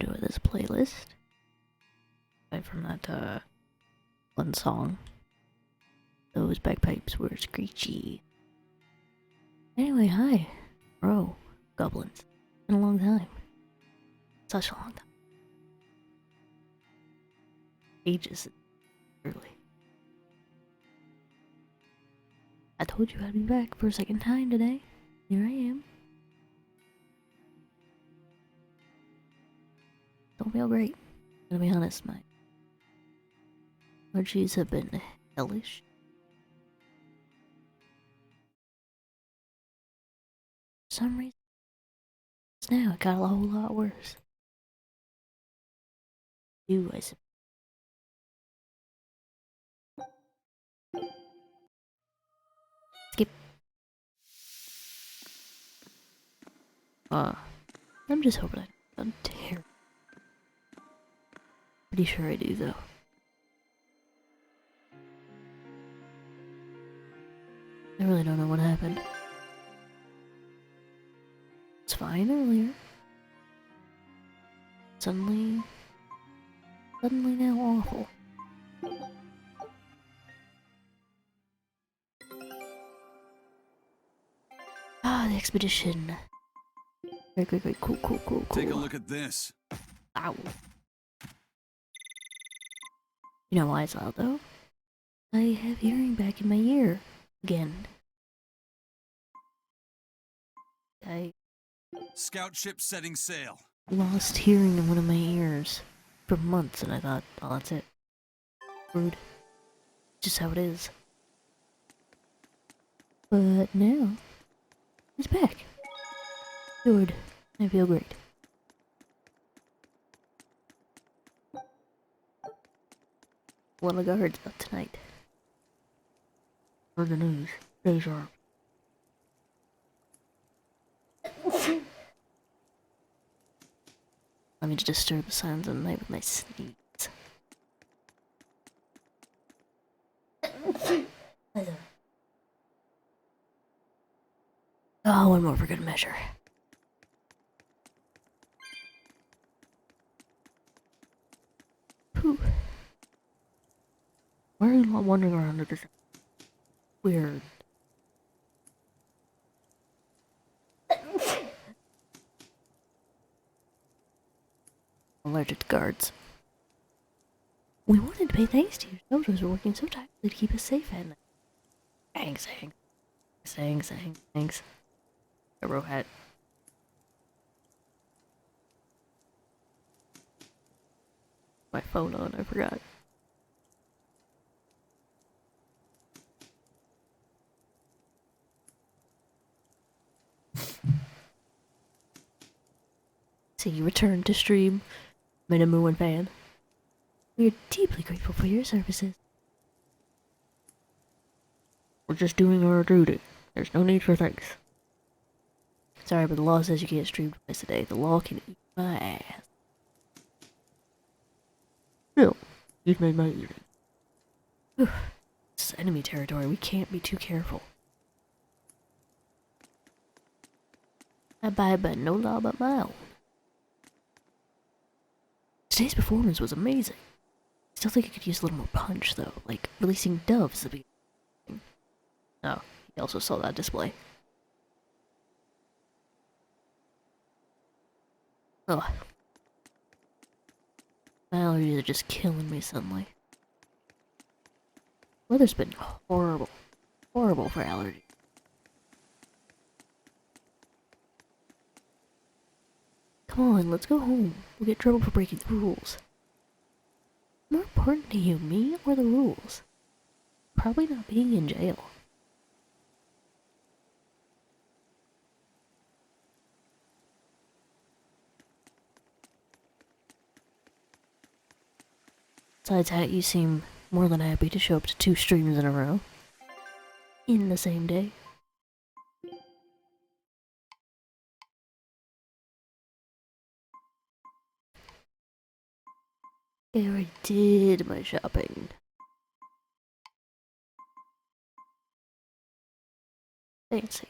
enjoy this playlist. Aside from that, one song. Those bagpipes were screechy. Anyway, hi. Bro, goblins. Been a long time. Such a long time. Ages. Early. I told you I'd be back for a second time today. Here I am. Don't feel great. To be honest, my allergies have been hellish. For some reason, now it got a whole lot worse. I suppose. Skip. I'm just hoping I don't tear. Pretty sure I do, though. I really don't know what happened. It's fine earlier. Suddenly now awful. Ah, the expedition. Great, cool. Take a look at this. Ow. You know why it's loud, though? I have hearing back in my ear. Again. I Scout ship setting sail. lost hearing in one of my ears for months, and I thought, oh, that's it. Rude. Just how it is. But now, it's back. Good. I feel great. What have I heard about tonight? Heard the news. Stay sharp. Let me disturb the silence of the night with my sneeze. Oh, one more for good measure. Whew. Why are you not wandering around at this weird? Allergic to guards. We wanted to pay thanks to you. Soldiers were working so tirelessly to keep us safe at night. Thanks. Arrow hat. My phone on, I forgot. See, you returned to stream. My number one fan. We are deeply grateful for your services. We're just doing our duty. There's no need for thanks. Sorry, but the law says you can't stream twice a day. The law can eat my ass. Still, you've made my evening. This is enemy territory. We can't be too careful. I abide by no law but my own. Today's performance was amazing. Still think I could use a little more punch, though, like releasing doves at the beginning. Oh, he also saw that display. Ugh. My allergies are just killing me suddenly. Weather's been horrible. Horrible for allergies. Come on, let's go home. We'll get in trouble for breaking the rules. More important to you, me or the rules? Probably not being in jail. Besides that, you seem more than happy to show up to 2 streams in a row. In the same day. I already did my shopping. Fancy.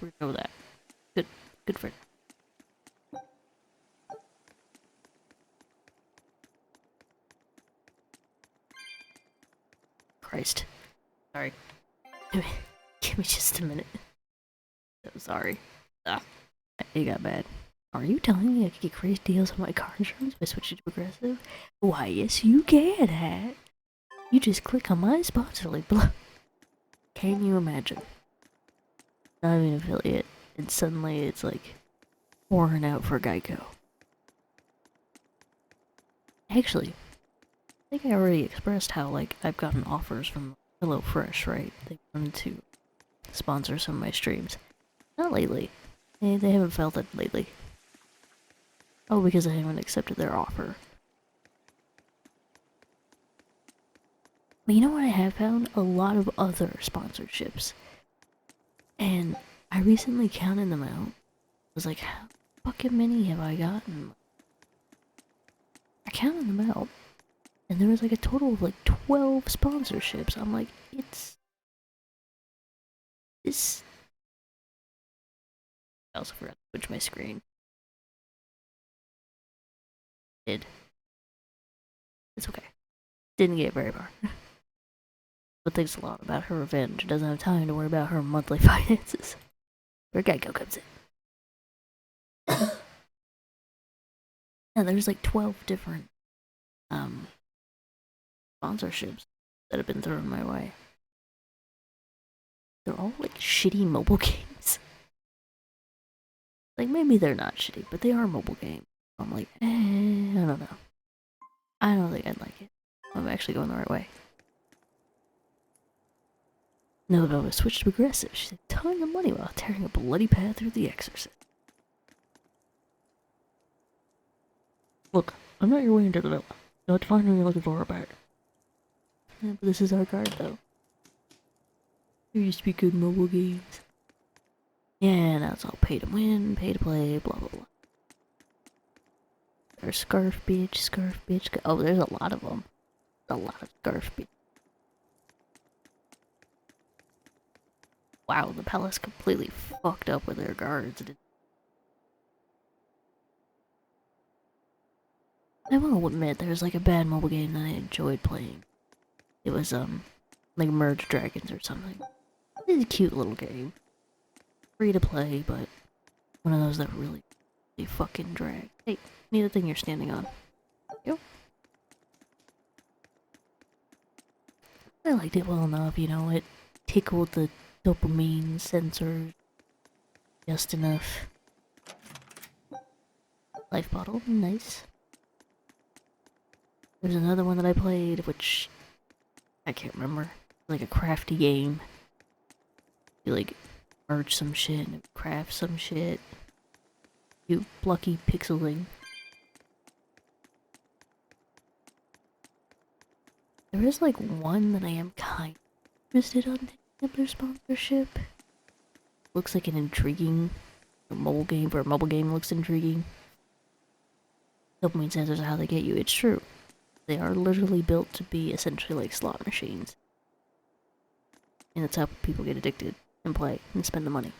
We're gonna go with that. Good. Good for it. Christ. Sorry. Give me just a minute. So sorry. Ah, it got bad. Are you telling me I could get crazy deals on my car insurance by switching to Progressive? Why, yes you can, Hat. You just click on my sponsor link below. Can you imagine? Not even an affiliate, and suddenly it's like pouring out for Geico. Actually, I think I already expressed how, like, I've gotten offers from HelloFresh, right? They wanted to sponsor some of my streams. Not lately. They haven't felt it lately. Oh, because I haven't accepted their offer. But you know what I have found? A lot of other sponsorships. And I recently counted them out. I was like, how fucking many have I gotten? I counted them out. And there was like a total of like 12 sponsorships. I'm like, This... I also forgot to switch my screen. It's okay. Didn't get very far. But thinks a lot about her revenge. Doesn't have time to worry about her monthly finances. Where Geico comes in. Yeah, there's like 12 different sponsorships that have been thrown my way. They're all like shitty mobile games. Like maybe they're not shitty, but they are mobile games. I'm like, I don't know. I don't think I'd like it. I'm actually going the right way. No, I switched to Progressive. She said, ton of money while tearing a bloody path through The Exorcist. Look, I'm not your way into the villa. You'll have to find her when you're looking for her back. Yeah, but this is our guard, though. There used to be good mobile games. Yeah, now it's all pay to win, pay to play, blah blah blah. There's Scarf Bitch. Oh, there's a lot of them. A lot of Scarf Bitch. Wow, the palace completely fucked up with their guards. I will admit, there's like a bad mobile game that I enjoyed playing. It was, like Merge Dragons or something. It's a cute little game. Free to play, but one of those that really fucking drag. Hey, need the thing you're standing on. Yep. I liked it well enough, you know, it tickled the dopamine sensors just enough. Life bottle, nice. There's another one that I played, which I can't remember. Like a crafty game. You like merge some shit and craft some shit. You plucky pixeling. There is like one that I am kind of interested on taking up their sponsorship. Looks like an intriguing mobile game, or a mobile game looks intriguing. Dopamine sensors are how they get you. It's true. They are literally built to be essentially like slot machines. And that's how people get addicted and play and spend the money.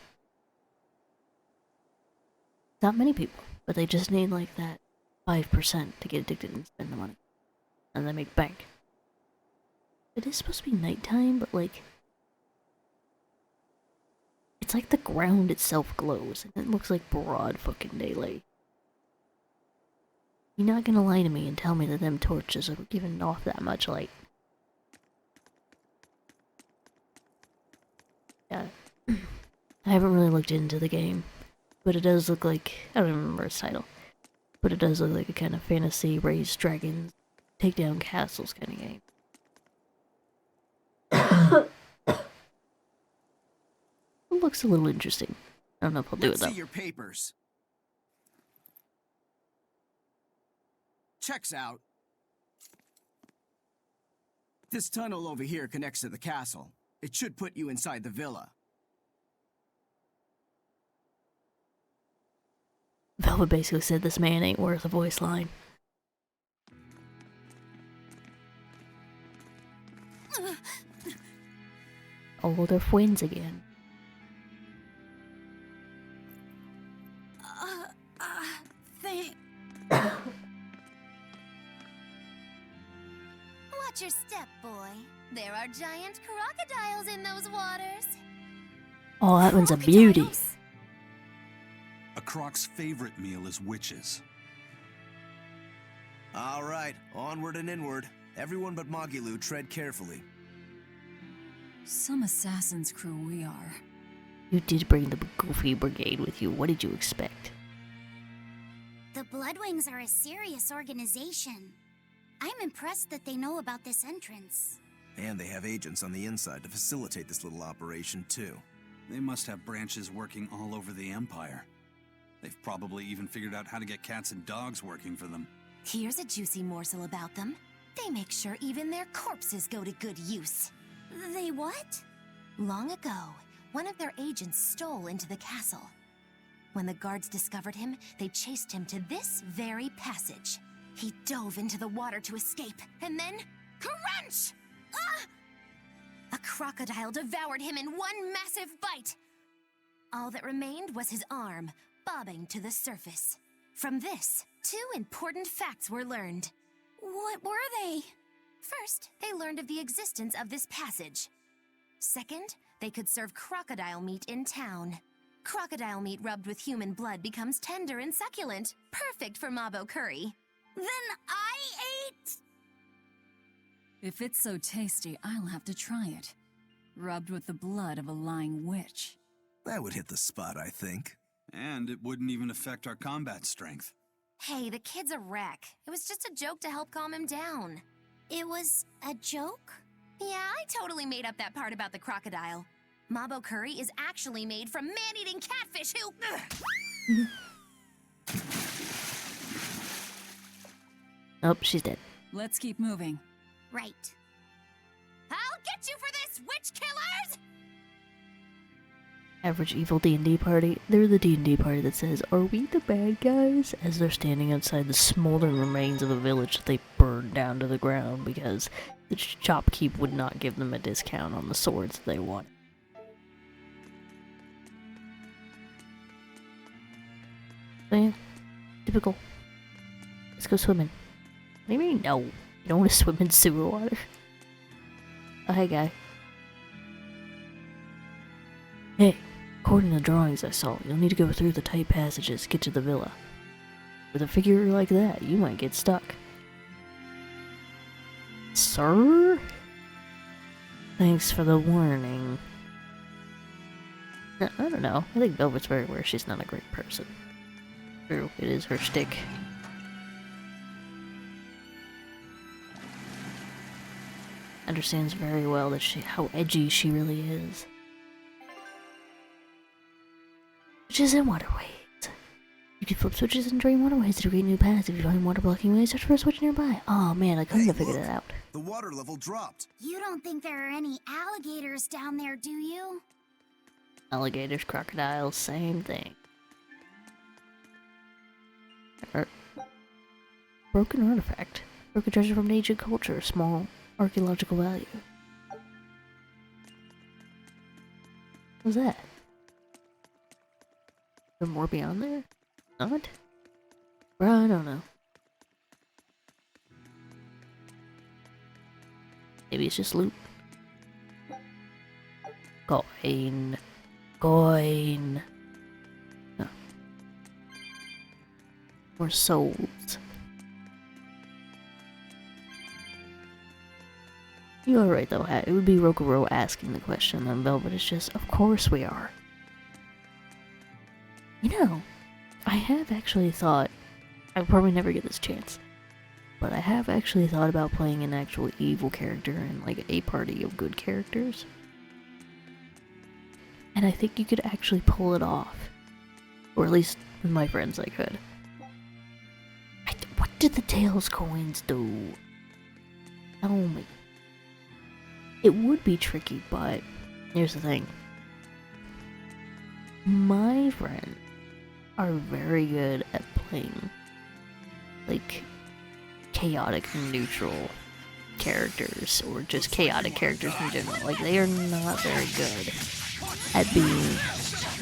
Not many people, but they just need like that 5% to get addicted and spend the money. And they make bank. It is supposed to be nighttime, but like... It's like the ground itself glows, and it looks like broad fucking daylight. You're not gonna lie to me and tell me that them torches are giving off that much light. Yeah. I haven't really looked into the game, but it does look like... I don't remember its title. But it does look like a kind of fantasy, raise dragons, take down castles kind of game. It looks a little interesting. I don't know if I'll do it though. Let's see your papers. Checks out. This tunnel over here connects to the castle. It should put you inside the villa. Velvet basically said this man ain't worth a voice line. Oh, they're twins again. boy. There are giant crocodiles in those waters. Oh, that one's a beauty. Crocodiles? A croc's favorite meal is witches. All right, onward and inward. Everyone but Magilu, tread carefully. Some assassin's crew we are. You did bring the Goofy Brigade with you. What did you expect? The Bloodwings are a serious organization. I'm impressed that they know about this entrance. And they have agents on the inside to facilitate this little operation, too. They must have branches working all over the Empire. They've probably even figured out how to get cats and dogs working for them. Here's a juicy morsel about them. They make sure even their corpses go to good use. They what? Long ago, one of their agents stole into the castle. When the guards discovered him, they chased him to this very passage. He dove into the water to escape, and then... crunch! Ah! A crocodile devoured him in one massive bite. All that remained was his arm, bobbing to the surface. From this, 2 important facts were learned. What were they? First, they learned of the existence of this passage. Second, they could serve crocodile meat in town. Crocodile meat rubbed with human blood becomes tender and succulent, perfect for Mabo curry. Then I ate... If it's so tasty, I'll have to try it. Rubbed with the blood of a lying witch. That would hit the spot, I think. And it wouldn't even affect our combat strength. Hey, the kid's a wreck. It was just a joke to help calm him down. It was a joke? Yeah, I totally made up that part about the crocodile. Mabo curry is actually made from man-eating catfish who... Oh, she's dead. Let's keep moving. Right. I'll get you for this, witch killers! Average evil D&D party. They're the D&D party that says, "Are we the bad guys?" as they're standing outside the smoldering remains of a village that they burned down to the ground because the shopkeep would not give them a discount on the swords they wanted. So yeah, typical. Let's go swimming. What do you mean, no? You don't want to swim in sewer water? Oh, hey, guy. Hey, according to the drawings I saw, you'll need to go through the tight passages to get to the villa. With a figure like that, you might get stuck. Sir? Thanks for the warning. I don't know. I think Velvet's very aware she's not a great person. True, it is her shtick. Understands very well that how edgy she really is. Switches and waterways. You can flip switches and drain waterways to create new paths. If you find water blocking ways, search for a switch nearby. Oh man, I couldn't have figured that out. The water level dropped. You don't think there are any alligators down there, do you? Alligators, crocodiles, same thing. Broken artifact. Broken treasure from an ancient culture. Small archaeological value. What's that? Is there more beyond there? Not? Bro, I don't know. Maybe it's just loot. Coin. Coin. No. More souls. You are right though, Hat. It would be Rokuro asking the question, then Velvet is just, of course we are. You know, I have actually thought, I'll probably never get this chance, but I have actually thought about playing an actual evil character in like a party of good characters. And I think you could actually pull it off. Or at least with my friends I could. What did the Tails coins do? Tell me. It would be tricky, but here's the thing. My friends are very good at playing, like, chaotic neutral characters, or just chaotic characters in general. Like, they are not very good at being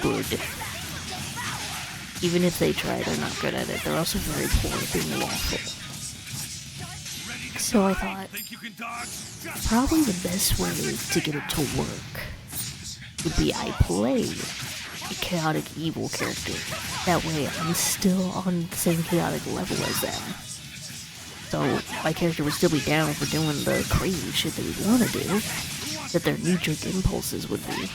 good. Even if they try, they're not good at it. They're also very poor at being awful. So I thought probably the best way to get it to work would be I play a chaotic evil character. That way I'm still on the same chaotic level as them. So my character would still be down for doing the crazy shit they would want to do, that their knee-jerk impulses would be.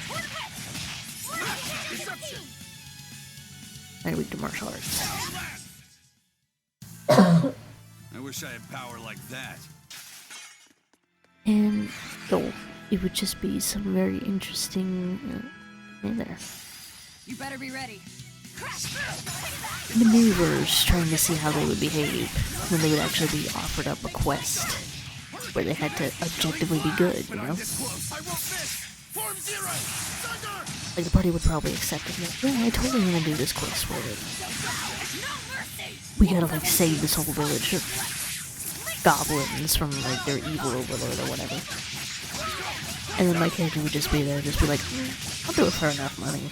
I'm weak to martial arts. I wish I had power like that. And so it would just be some very interesting in there. You better be ready. Maneuvers, trying to see how they would behave when they would actually be offered up a quest where they had to objectively be good, you know? Like, the party would probably accept it. Like, yeah, I totally want to do this quest where we gotta, like, save this whole village of goblins from, like, their evil overlord or whatever. And then my character would just be there, just be like, I'll do it for enough money.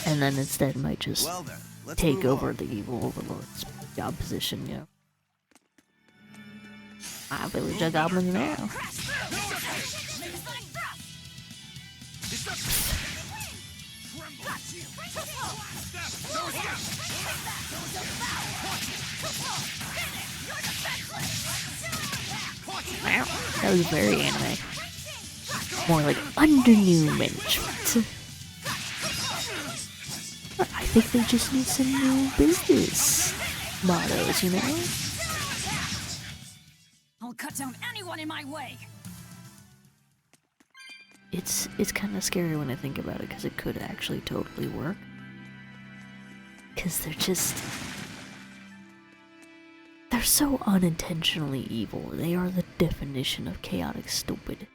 And then instead might just take over the evil overlord's job position, you know. My village of goblins now. Wow, that was very anime. More like undernewment. I think they just need some new business mottos, you know? I'll cut down anyone in my way. It's kind of scary when I think about it, because it could actually totally work. Because they're so unintentionally evil. They are the definition of chaotic stupid.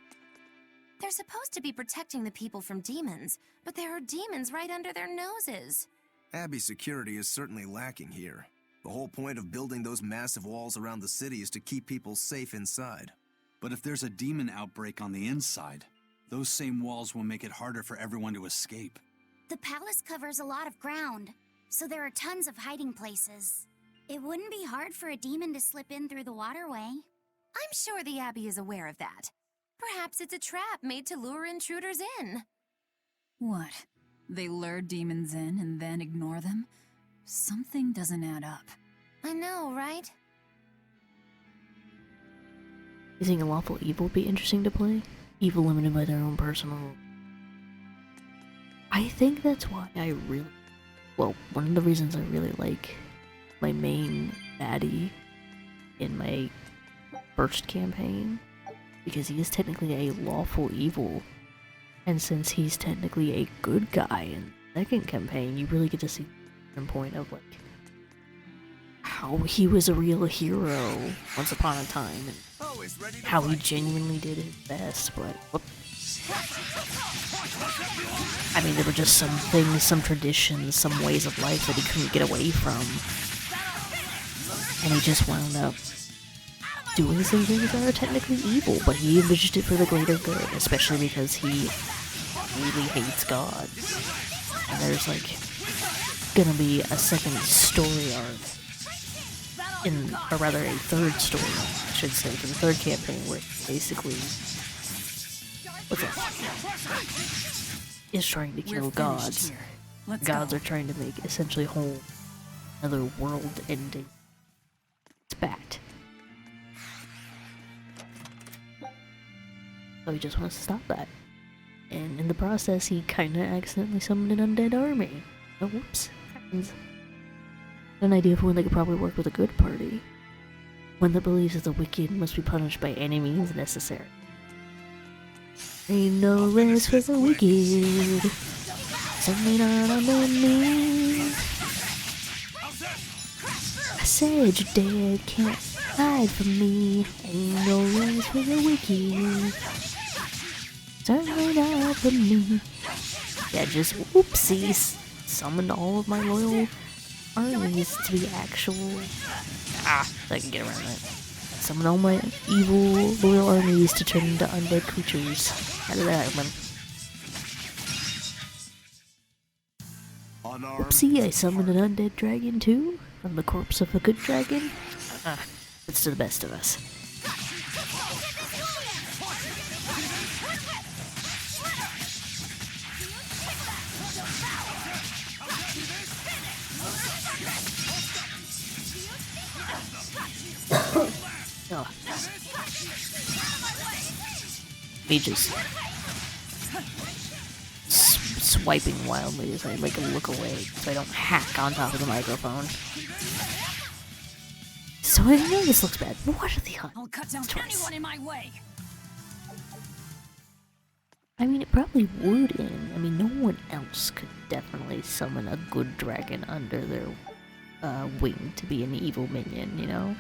They're supposed to be protecting the people from demons, but there are demons right under their noses. Abbey's security is certainly lacking here. The whole point of building those massive walls around the city is to keep people safe inside. But if there's a demon outbreak on the inside, those same walls will make it harder for everyone to escape. The palace covers a lot of ground, so there are tons of hiding places. It wouldn't be hard for a demon to slip in through the waterway. I'm sure the Abbey is aware of that. Perhaps it's a trap made to lure intruders in. What? They lure demons in and then ignore them? Something doesn't add up. I know, right? You think a lawful evil would be interesting to play? Evil limited by their own personal... I think that's why I really... Well, one of the reasons I really like my main baddie in my first campaign, because he is technically a lawful evil, and since he's technically a good guy in the second campaign, you really get to see the point of, like, how he was a real hero once upon a time, and how he genuinely did his best, but... Whoop. I mean, there were just some things, some traditions, some ways of life that he couldn't get away from. And he just wound up doing some things that are technically evil, but he envisioned it for the greater good, especially because he really hates God. And there's, like, gonna be a second story arc, or rather a third story arc, I should say, for the third campaign, where basically... is trying to kill gods. Gods are trying to make essentially whole another world ending. It's bad. So he just wants to stop that. And in the process, he kinda accidentally summoned an undead army. Oh, whoops. Happens. An idea for when they could probably work with a good party. One that believes that the wicked must be punished by any means necessary. Ain't no rest for the wicked. Something on the knees. I said your dad can't hide from me. Ain't no rest for the wicked. Something on the me. Yeah, just whoopsies. Summoned all of my loyal armies to be actual... I can get around that. Summon all my evil, loyal armies to turn into undead creatures. How did that happen? Whoopsie, I summoned an undead dragon too? From the corpse of a good dragon? It's to the best of us. Oh. Me just swiping wildly as I like look away so I don't hack on top of the microphone. So I know this looks bad, but what are the odds? I'll cut down anyone in my way. I mean, it probably would end. I mean, no one else could definitely summon a good dragon under their wing to be an evil minion, you know?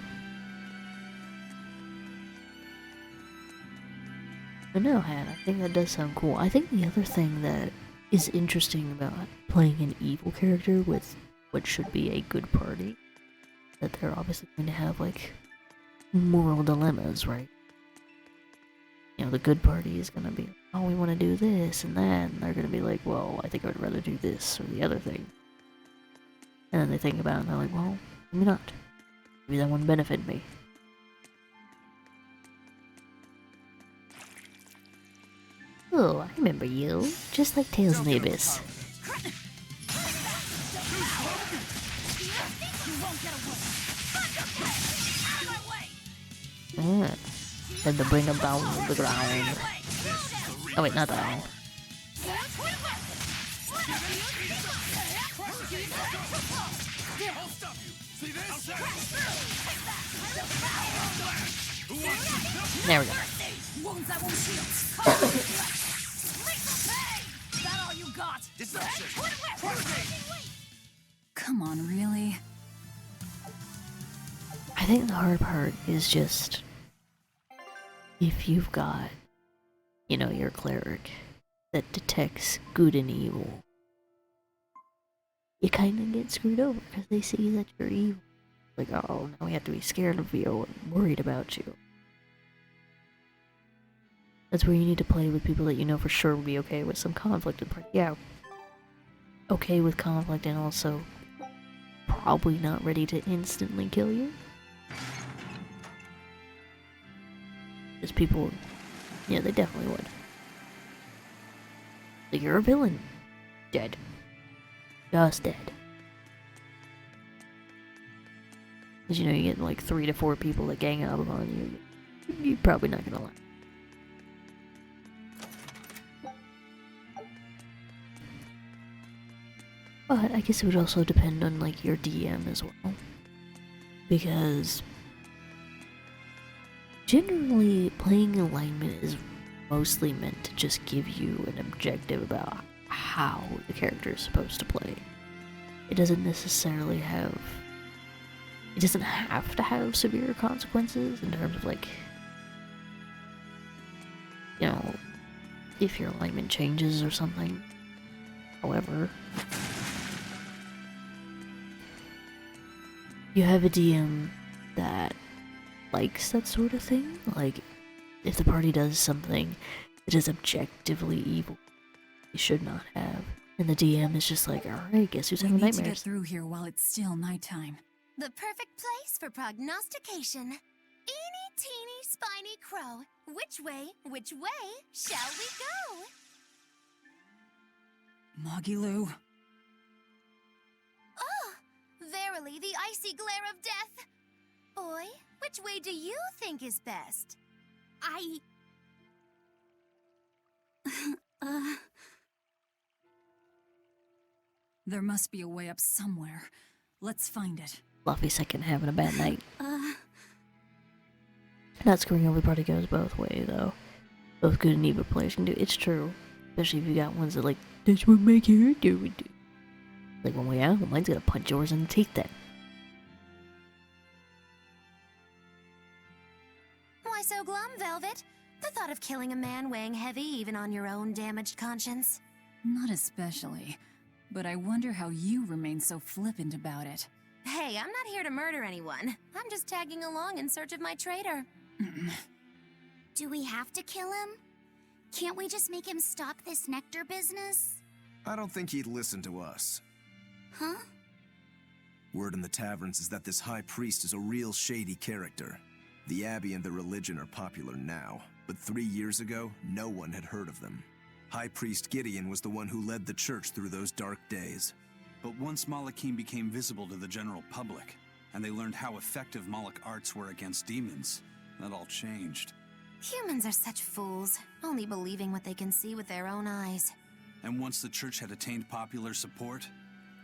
But no, Han, I think that does sound cool. I think the other thing that is interesting about playing an evil character with what should be a good party, that they're obviously going to have, like, moral dilemmas, right? You know, the good party is going to be, oh, we want to do this and that, and they're going to be like, well, I think I would rather do this or the other thing. And then they think about it and they're like, well, maybe not. Maybe that wouldn't benefit me. Oh, I remember you. Just like Tales in the Abyss. Then to bring him down to the ground. Oh wait, not down. There we go. Come on, really? I think the hard part is just if you've got, you know, your cleric that detects good and evil, you kind of get screwed over because they see that you're evil. Like, oh, now we have to be scared of you and worried about you. That's where you need to play with people that you know for sure would be okay with some conflict. Yeah, okay with conflict and also probably not ready to instantly kill you. Because people, yeah, they definitely would. Like, you're a villain. Dead. Just dead. Because, you know, you get like 3 to 4 people that gang up on you. You're probably not gonna lie. But I guess it would also depend on, like, your DM as well. Because generally, playing alignment is mostly meant to just give you an objective about how the character is supposed to play. It doesn't necessarily have... It doesn't have to have severe consequences in terms of, like, you know, if your alignment changes or something. However, you have a DM that likes that sort of thing. Like, if the party does something that is objectively evil, they should not have. And the DM is just like, alright, guess who's having We need to get nightmares? through here while it's still nighttime. The perfect place for prognostication. Eeny, teeny, spiny crow. Which way shall we go? Moggy-Loo. Oh, verily the icy glare of death. Boy, which way do you think is best? There must be a way up somewhere. Let's find it. Fluffy second having a bad night. Not screwing over party goes both ways, though. Both good and evil players can do. It's true. Especially if you got ones that like, that's what my character would do. Like, well, yeah, well, mine's gonna punch yours in the teeth then. Why so glum, Velvet? The thought of killing a man weighing heavy even on your own damaged conscience? Not especially. But I wonder how you remain so flippant about it. Hey, I'm not here to murder anyone. I'm just tagging along in search of my traitor. Do we have to kill him? Can't we just make him stop this nectar business? I don't think he'd listen to us. Huh? Word in the taverns is that this high priest is a real shady character. The Abbey and their religion are popular now, but 3 years ago, no one had heard of them. High Priest Gideon was the one who led the church through those dark days. But once Malachim became visible to the general public, and they learned how effective Moloch arts were against demons, that all changed. Humans are such fools, only believing what they can see with their own eyes. And once the church had attained popular support,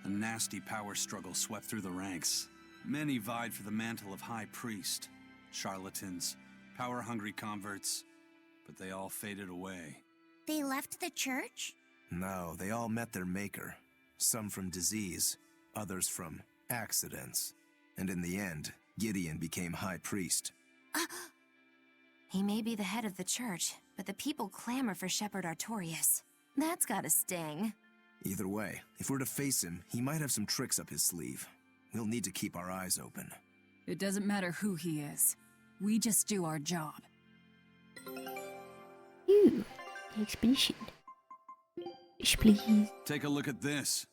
a nasty power struggle swept through the ranks. Many vied for the mantle of High Priest. Charlatans, power-hungry converts, but they all faded away. They left the church? No, they all met their maker. Some from disease, others from accidents. And in the end, Gideon became High Priest. He may be the head of the church, but the people clamor for Shepherd Artorius. That's gotta sting. Either way, if we're to face him, he might have some tricks up his sleeve. We'll need to keep our eyes open. It doesn't matter who he is. We just do our job. Ooh, the expedition. Yes, please. Take a look at this.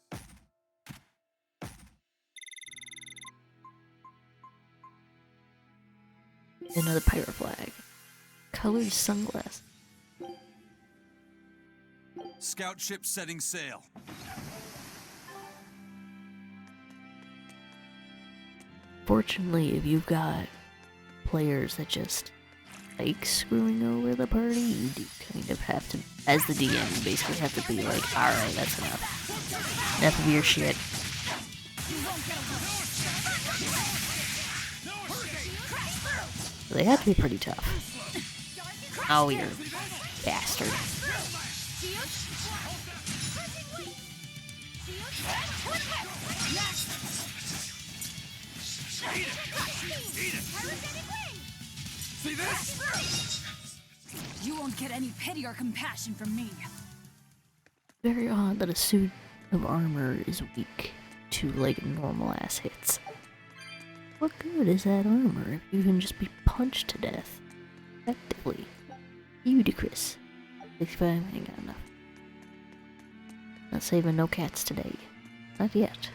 Another Pyra flag. Colored sunglasses. Scout ship setting sail. Fortunately, if you've got players that just like screwing over the party, you do kind of have to, as the DM, you basically have to be like, alright, that's enough. Enough of your shit. They have to be pretty tough. Oh, you bastard. See this? You won't get any pity or compassion from me. Very odd that a suit of armor is weak to like normal ass hits. What good is that armor if you can just be punched to death? Effectively. Ludicrous. 65, I ain't got enough. Not saving no cats today. Not yet.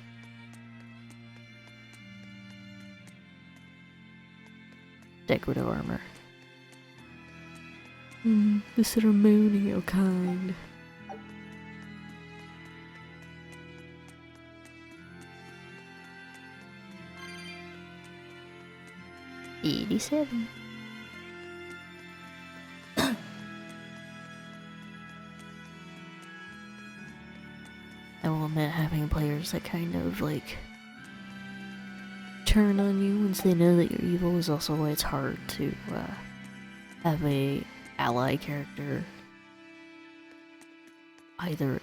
Decorative armor. The ceremonial kind. $87. I will admit, having players that kind of like turn on you once they know that you're evil is also why it's hard to have a ally character either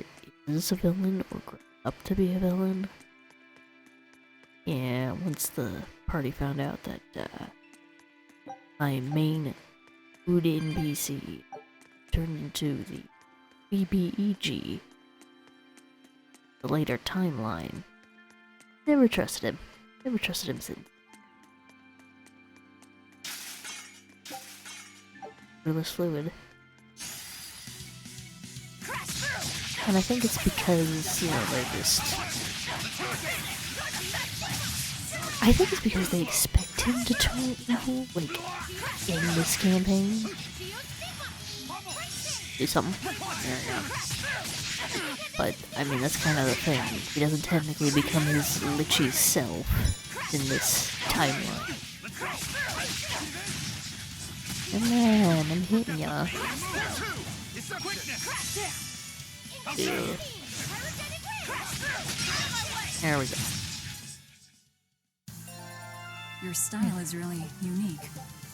is a villain or grown up to be a villain. Yeah, once the party found out that my main food NPC turned into the BBEG, the later timeline, never trusted him. Never trusted him since. Fearless fluid. And I think it's because, you know, they're just... I think it's because they expect him to turn evil, like, in this campaign. Do something. There we go. But, I mean, that's kind of the thing. He doesn't technically become his lichy self in this timeline. Come on, I'm hitting ya. Ew. There we go. Your style is really unique.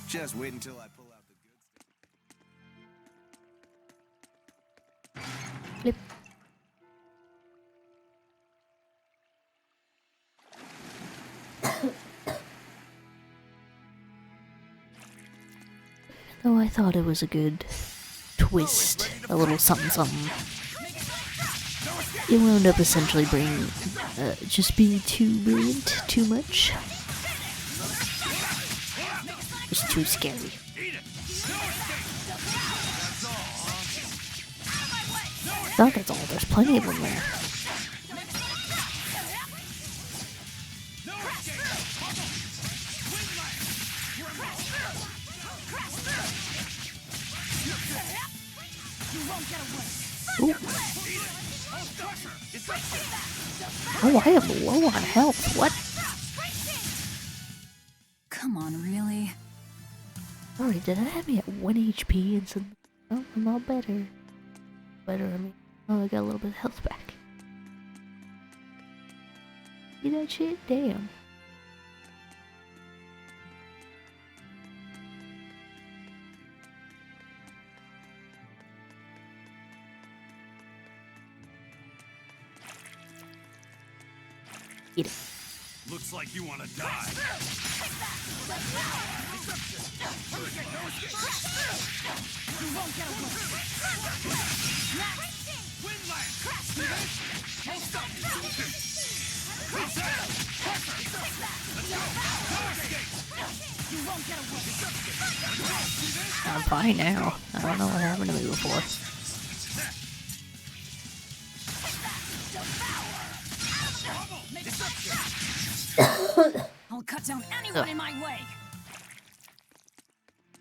Just wait until I pull out the goods. Flip. Though I thought it was a good twist, a little something something. It wound up essentially bringing, just being too brilliant, too much. Just too scary. Not that's all, there's plenty of them there. Ooh. Oh, I am low on health. What? Come on, really? Sorry, did I have me at 1 HP and some... Oh, I'm all better. Better, I mean... Oh, I got a little bit of health back. See that shit? Damn. Eat it. Looks like you want to die. I'm fine now. I don't know what happened to me before. I'll cut down anyone in my way.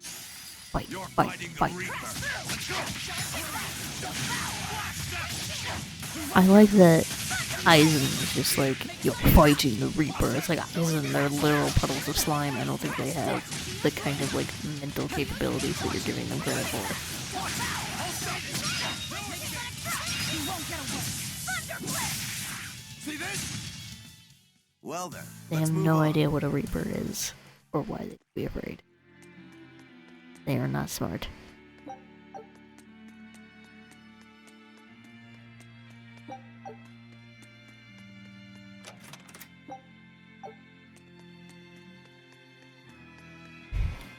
Fight, You're fight, fighting the fight. Reaper. I like that Aizen is just like, you're fighting the Reaper. It's like Aizen, they're literal puddles of slime. I don't think they have the kind of like mental capabilities that you're giving them credit for. See this? Well then, They let's have move no on. idea what a Reaper is, or why they'd be afraid. They are not smart.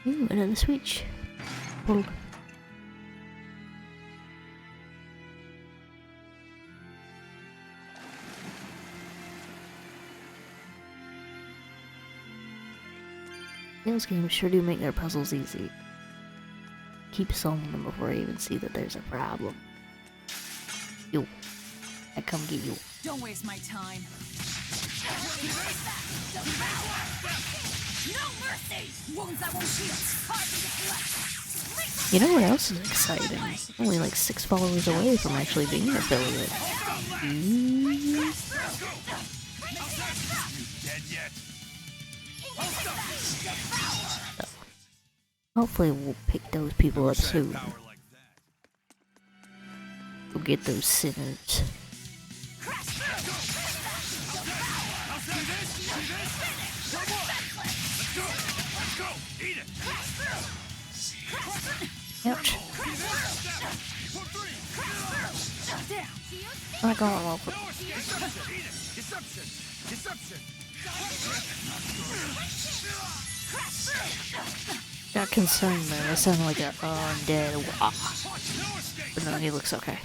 Ooh, another switch. Pull. Those games sure do make their puzzles easy. Keep solving them before I even see that there's a problem. You. I come get you. Don't waste my time. No mercy! Wounds that won't heal. Hard to deflect. You know what else is exciting? Only like 6 followers away from actually being an affiliate. Dead yet? Hopefully we'll pick those people up soon. Power like that. We'll get those sinners. Let's go! Eat it! Ouch. I got him off. Deception! Deception! Got concerned there. I sounded like a undead. But no, he looks okay.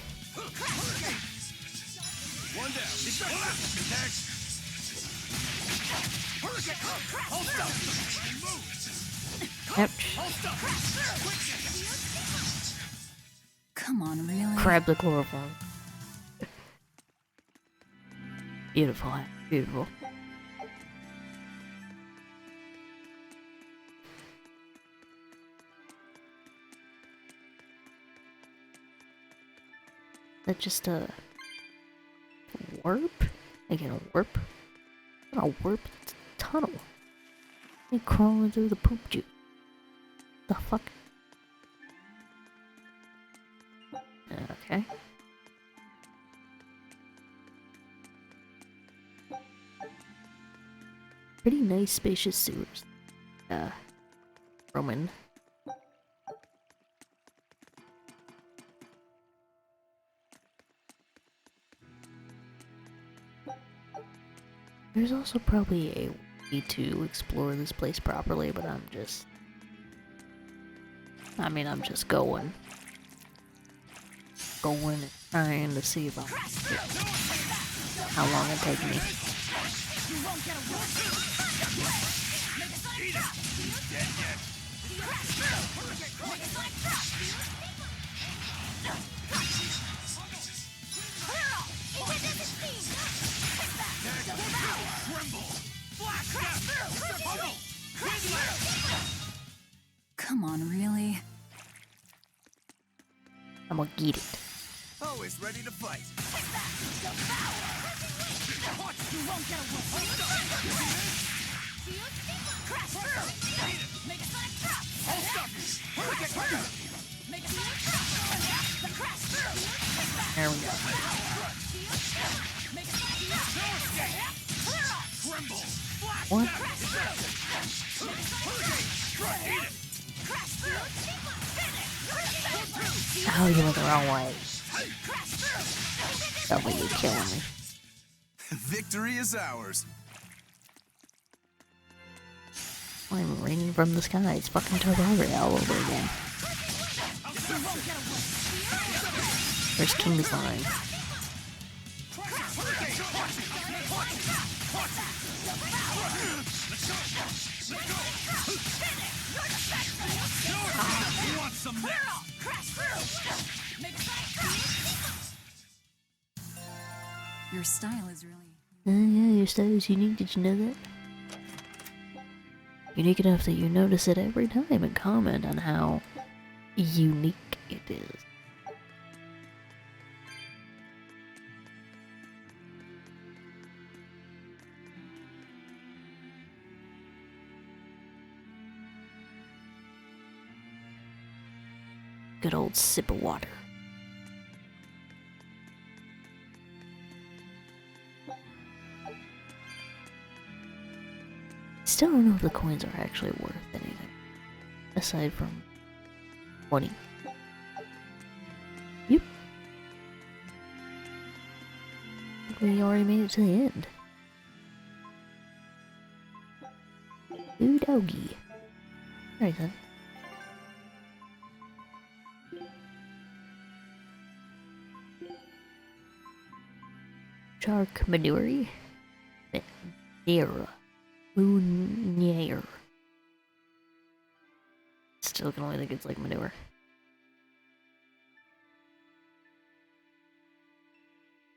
One down. Deception! Ouch. Come on, really? Crab the chloroform. Beautiful. Beautiful. That just a warp? I get a warp? Not a warp, it's a tunnel. They crawling through the poop juice. The fuck? Okay. Pretty nice spacious sewers. Roman. There's also probably a way to explore this place properly, but I'm just going. Going and trying to see if I can get how long it takes me. Come on, really? I'm I'ma get it. Always ready to fight. You won't get away. Crash through. Make a sonic drop. I'll stop you. Crash through. Make a sonic drop. The crash through. There we go. Make a sonic drop. No escape. Clear off. Tremble. Flash. What? Crash through. Make a sonic drop. Crash through. Finish. Oh, you went the wrong way. Crash through. Oh, but you're killing me. Victory is ours. I'm raining from the sky. It's fucking Berseria all over again. There's Tombstone. Your style is really... Yeah, your style is unique. Did you know that? Unique enough that you notice it every time and comment on how unique it is. Good old sip of water. Still don't know if the coins are actually worth anything, aside from money. Yep. We already made it to the end. Ooh, doggy. Alright then. Shark manure? Pyra. Moonier. Still can only think it's like manure.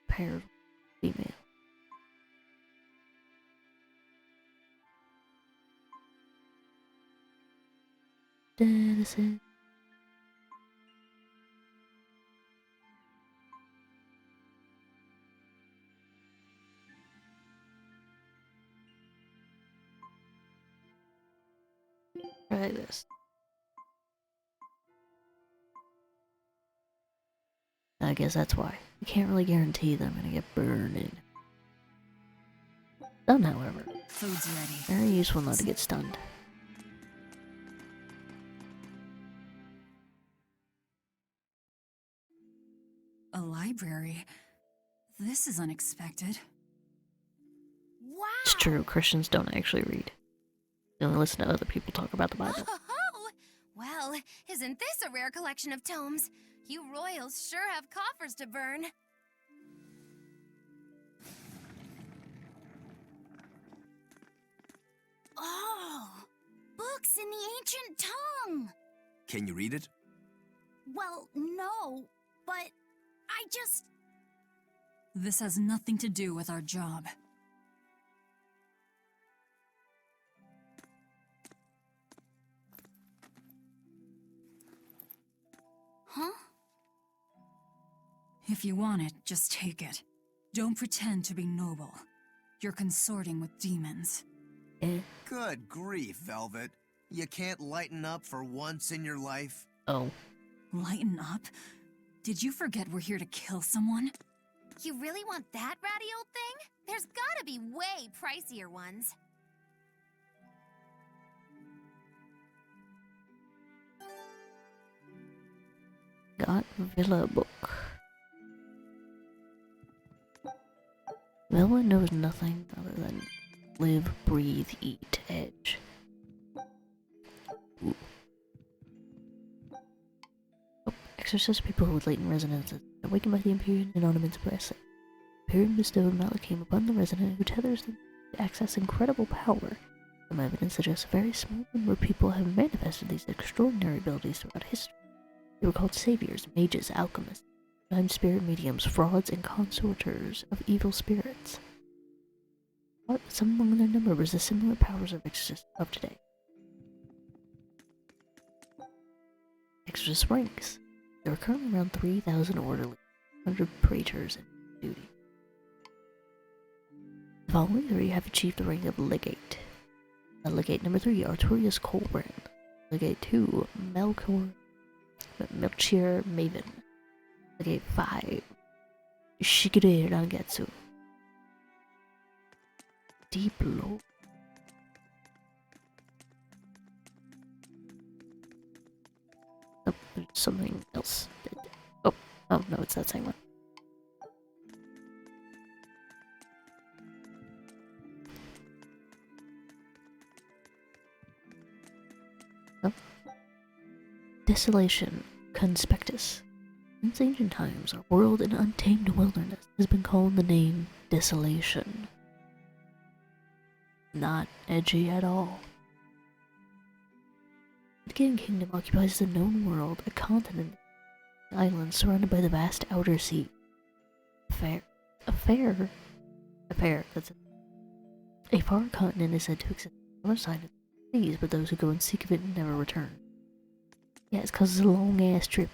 Paired female. Denison. Try this. I guess that's why. You can't really guarantee that I'm gonna get burned. Stunned, however. Food's ready. Very useful not to get stunned. A library? This is unexpected. Wow! It's true, Christians don't actually read. They only listen to other people talk about the Bible. Oh, well, isn't this a rare collection of tomes? You royals sure have coffers to burn. Oh, books in the ancient tongue. Can you read it? Well, no, but I just... This has nothing to do with our job. Huh? If you want it, just take it. Don't pretend to be noble. You're consorting with demons. Good grief, Velvet. You can't lighten up for once in your life? Oh. Lighten up? Did you forget we're here to kill someone? You really want that ratty old thing? There's gotta be way pricier ones. Got Villa book. Villa knows nothing other than live, breathe, eat, edge. Ooh. Oh, exorcist people with latent resonances, awakened by the Imperial Anonymous Press. Imperium bestowed Malachim upon the resident who tethers them to access incredible power. Some evidence suggests a very small number of people have manifested these extraordinary abilities throughout history. They were called saviors, mages, alchemists, time spirit mediums, frauds, and consorters of evil spirits. But some among their number was the similar powers of exorcists of today. Exorcist ranks. There are currently around 3,000 orderlies, 100 praetors in duty. The following three have achieved the rank of legate. Legate number 3, Arturius Colbrand. Legate 2, Melchior Maven. Legate 5, Shigure Rangetsu. Deep Lord. Oh, there's something else. Oh no, it's that same one. Oh. Desolation, Conspectus. Since ancient times, our world in untamed wilderness has been called the name Desolation. Not edgy at all. The Gideon Kingdom occupies the known world, a continent, an island surrounded by the vast outer sea. A far continent is said to exist on the other side of the seas, but those who go in seek of it never return. Yeah, it's cause it's a long ass trip.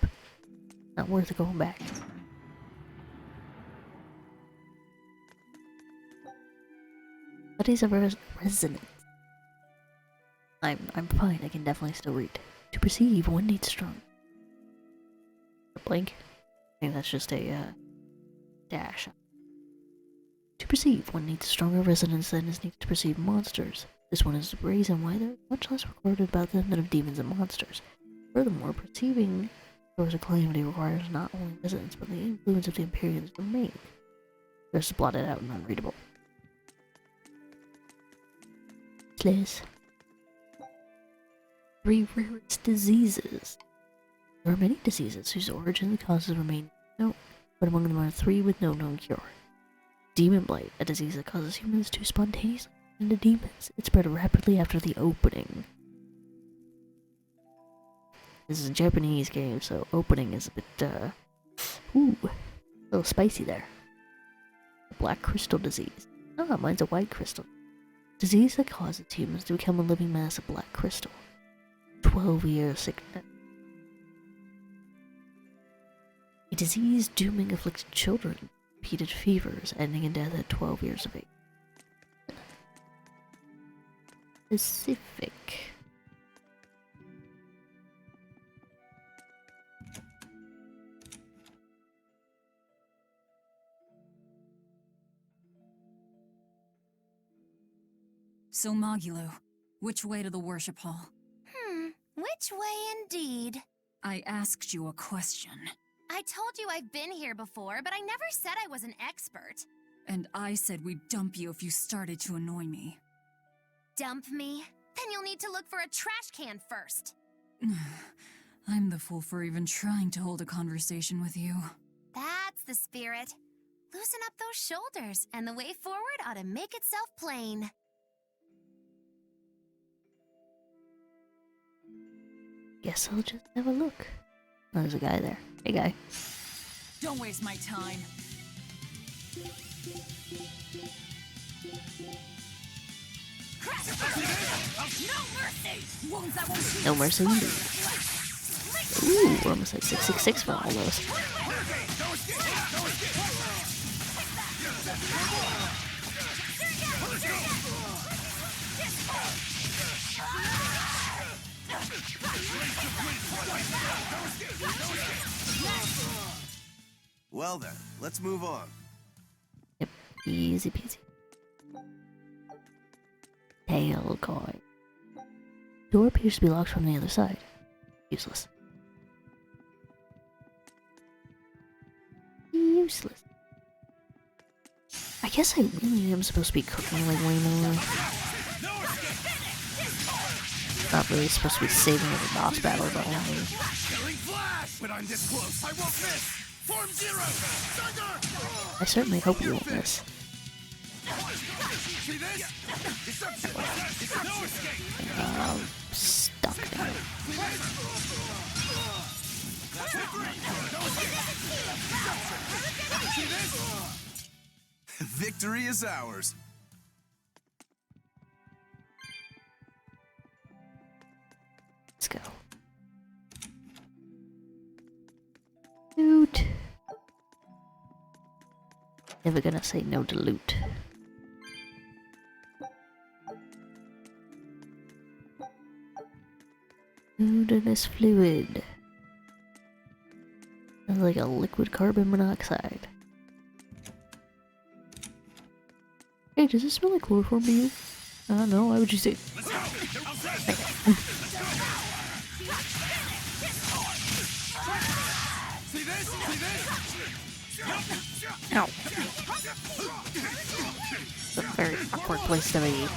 Not worth it going back. Studies of resonance. I'm fine, I can definitely still read. To perceive, one needs strong. A blank? I think that's just a dash. To perceive, one needs stronger resonance than is needed to perceive monsters. This one is the reason why there is much less recorded about them than of demons and monsters. Furthermore, perceiving source of calamity requires not only resonance, but the influence of the Imperium's domain. The rest is blotted out and unreadable. Slays. 3 rarest diseases. There are many diseases whose origin and causes remain unknown, but among them are 3 with no known cure. Demon Blight, a disease that causes humans to spontaneously turn into demons. It spread rapidly after the opening. This is a Japanese game, so opening is a bit, a little spicy there. Black Crystal Disease. Ah, mine's a white crystal. Disease that causes humans to become a living mass of black crystal. 12-year sickness. A disease dooming afflicted children. Repeated fevers, ending in death at 12 years of age. Specific. So, Magilo, which way to the worship hall? Which way indeed? I asked you a question. I told you I've been here before, but I never said I was an expert. And I said we'd dump you if you started to annoy me. Dump me? Then you'll need to look for a trash can first. I'm the fool for even trying to hold a conversation with you. That's the spirit. Loosen up those shoulders, and the way forward ought to make itself plain. Guess I'll just have a look. Oh, there's a guy there. Hey, guy. Don't waste my time. No mercy! Wounds that won't heal. No mercy. Ooh, we're almost at 666 for all those. Well then, let's move on. Yep, easy peasy. Tail coin. Door appears to be locked from the other side. Useless. Useless. I guess I really am supposed to be cooking like way more. Not really supposed to be saving it for boss battles only. Killing flash! When I'm this close, I won't miss! Form 0! Thunder! I certainly hope you won't miss. See this? Deception! No escape! Stuck now. See this? Victory is ours. Let's go. Never gonna say no to loot. Odorless fluid. Sounds like a liquid carbon monoxide. Hey, does it smell like chloroform to you? No, why would you say? Ow. It's a very awkward place to be.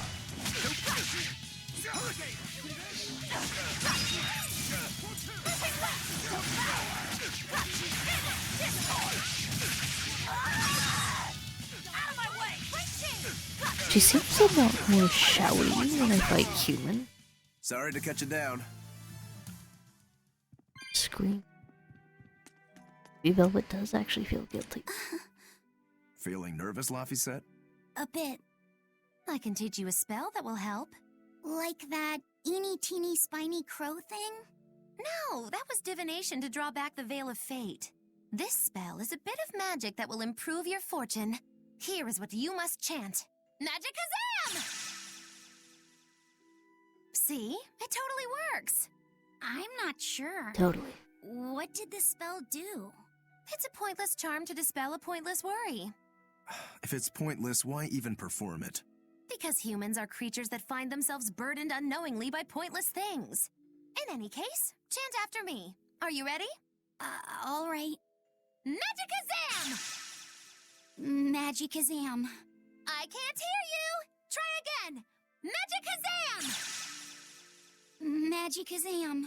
She seems a lot more shouty when I fight human. Sorry to cut you down. Scream. Velvet does actually feel guilty. Feeling nervous, Laphicet? A bit. I can teach you a spell that will help. Like that eeny teeny spiny crow thing? No, that was divination to draw back the Veil of Fate. This spell is a bit of magic that will improve your fortune. Here is what you must chant. Magicazam! See? It totally works. I'm not sure. Totally. What did the spell do? It's a pointless charm to dispel a pointless worry. If it's pointless, why even perform it? Because humans are creatures that find themselves burdened unknowingly by pointless things. In any case, chant after me. Are you ready? All right. Magicazam! Magicazam. I can't hear you! Try again! Magicazam! Magicazam.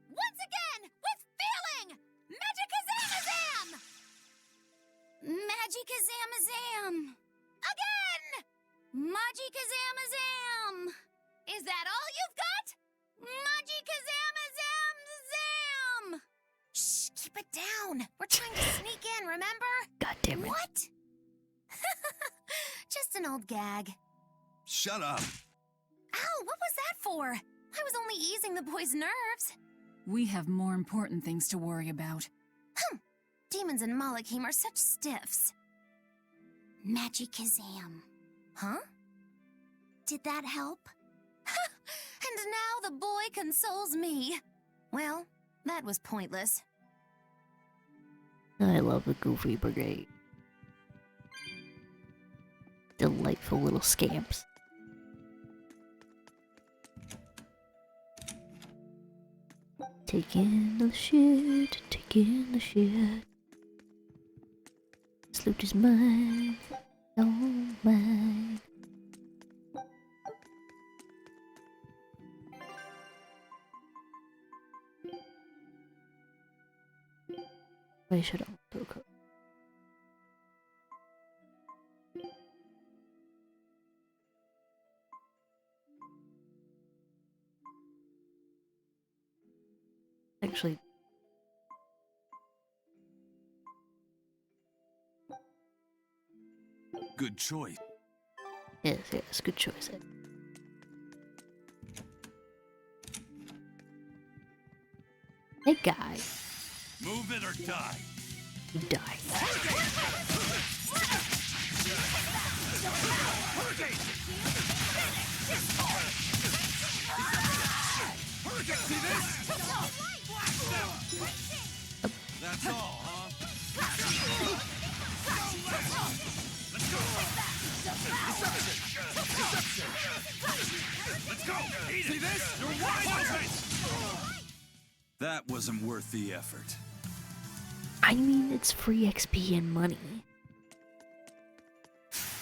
Once again, with feeling! Magicazamazam! Magicazamazam. Again! Magicazamazam. Is that all you've got? Magicazamazam. Shh, keep it down. We're trying to sneak in, remember? God damn it. What? Just an old gag. Shut up. Ow, what was that for? I was only easing the boy's nerves. We have more important things to worry about. Demons and Malachim are such stiffs. Magicazam. Huh? Did that help? And now the boy consoles me. Well, that was pointless. I love the Goofy Brigade. Delightful little scamps. Taking the shit, taking the shit. This loot is mine, all mine. I should have took it. Actually, Good choice. yes, good choice. Hey, guy, Move it or die. you die. That's all, huh? Let's go! See this? You're wide open! That wasn't worth the effort. I mean, it's free XP and money.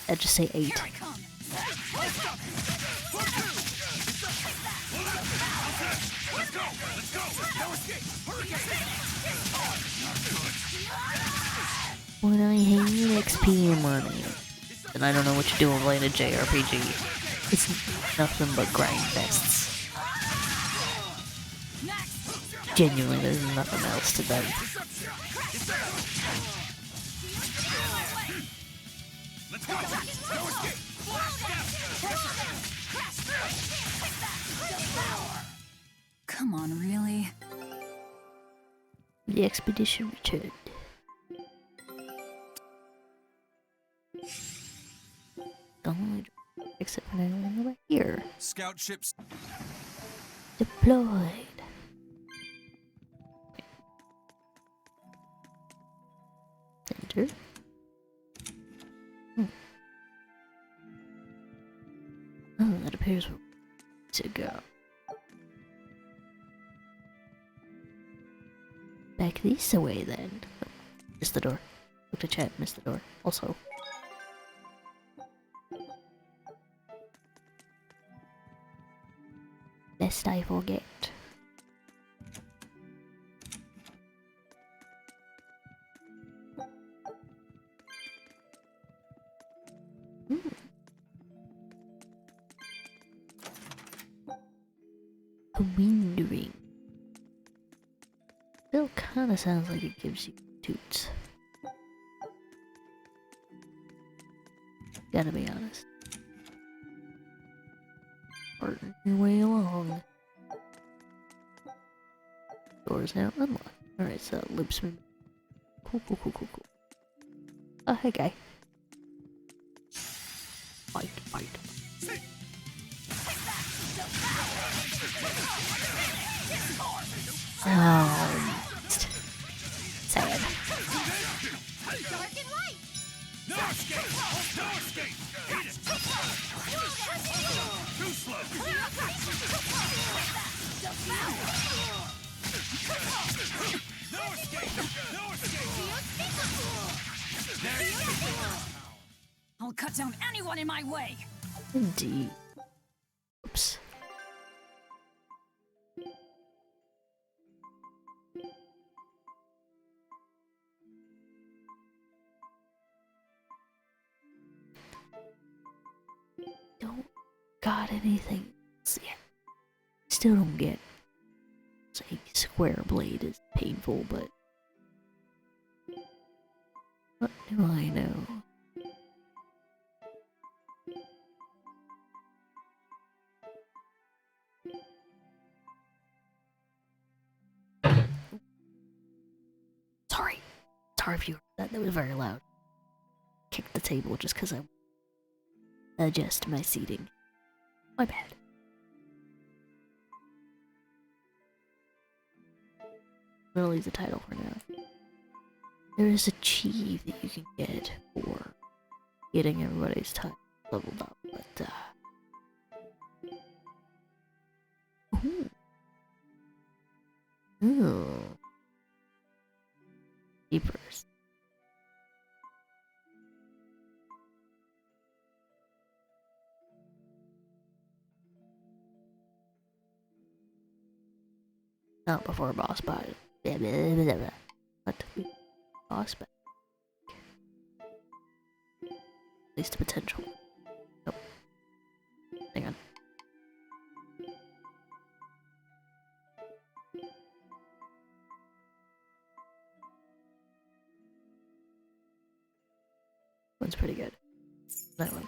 I'd just say 8. Here I come. Let's go! Let's go! No escape! When I hate XP and money, then I don't know what you're doing playing a JRPG. It's nothing but grind fests. Genuinely, there's nothing else to them. Let's go! No escape! Come on, really? The expedition returned. except for anyone over here. Scout ships. Deployed. Enter. Oh, that appears to go. Back this way then. Oh, missed the door. Look to chat, missed the door. Also. Lest I forget. A wind ring. Still kinda sounds like it gives you toots. Gotta be honest. Working your way along. Doors now unlocked. Alright, so loops me. Cool. Oh, hey guy. Fight. Oh, sad. Dark and light! No escape! No escape! Eat it! Too slow! No escape! No escape! I'll cut down anyone in my way! Indeed. Oops. Don't got anything else yet. Still don't get. Say square blade is painful, but what do I know? Sorry if you heard that was very loud. Kicked the table just because I adjust my seating. My bad. I'm gonna leave the title for now. There is a achieve that you can get for getting everybody's time leveled up, but ooh. Keepers. Not before boss battle. What? Boss battle. At least the potential. Nope. Hang on. One's pretty good. That one.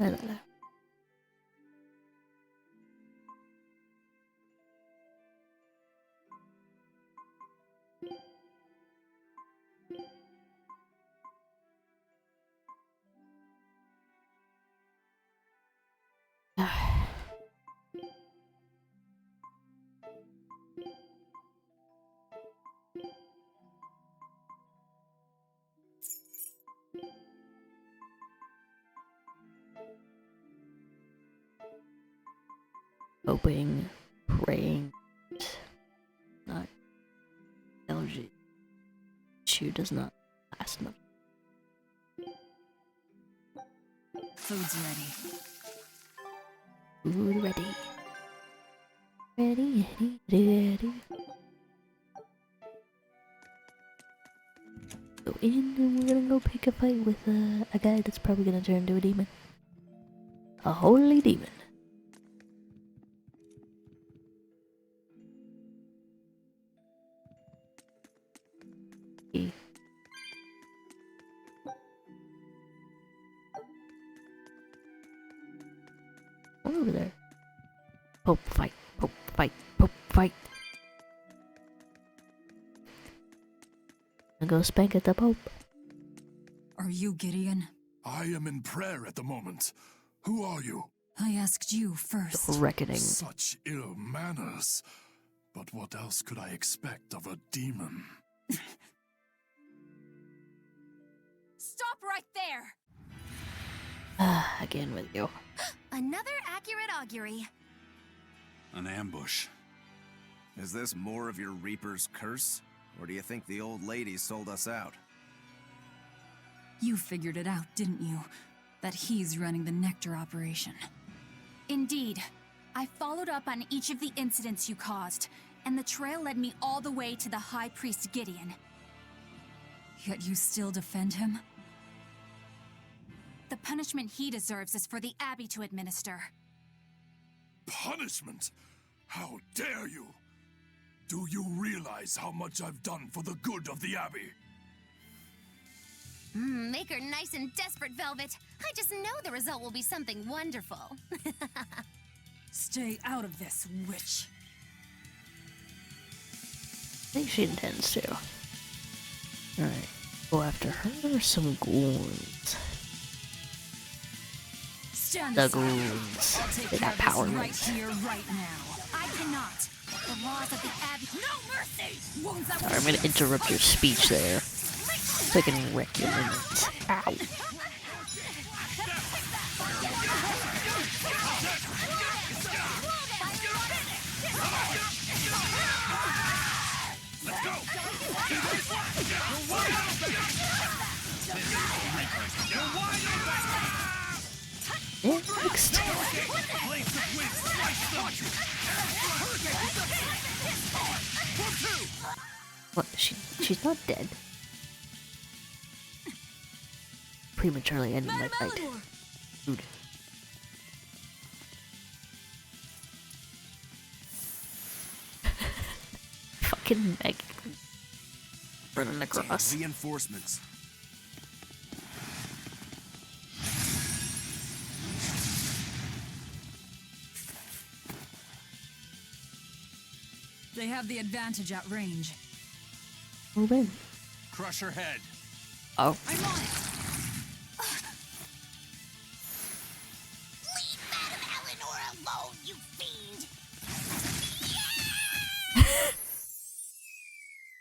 I don't know. Hoping, praying, not LG. Shoe does not last much. Food's ready. Food ready. Ready. Go in and we're gonna go pick a fight with a guy that's probably gonna turn into a demon. A holy demon. over there. Pope fight, Pope fight, Pope fight. I go spank at the Pope. Are you Gideon? I am in prayer at the moment. Who are you? I asked you first. Reckoning. Such ill manners. But what else could I expect of a demon? Stop right there! Again with you. Another accurate augury. An ambush. Is this more of your Reaper's curse? Or do you think the old lady sold us out? You figured it out, didn't you? That he's running the Nectar operation. Indeed. I followed up on each of the incidents you caused, and the trail led me all the way to the High Priest Gideon. Yet you still defend him? The punishment he deserves is for the Abbey to administer. Punishment? How dare you? Do you realize how much I've done for the good of the Abbey? Make her nice and desperate, Velvet. I just know the result will be something wonderful. Stay out of this, witch. I think she intends to. Alright. Go after her or some goons? Stand The aside. goons. I'll take They care got of this power right moves. here, right now. I cannot. The laws of the Abbey. No mercy! Wounds that Sorry, I'm gonna interrupt your speech there. So I can wreck your limits. Ow. Next. What? She's not dead. Prematurely ended my fight. Dude. Fucking Meg. Running across. Reinforcements. They have the advantage at range. Move in. Crush her head. Oh. I'm on it. Leave Madame Eleanor alone, you fiend!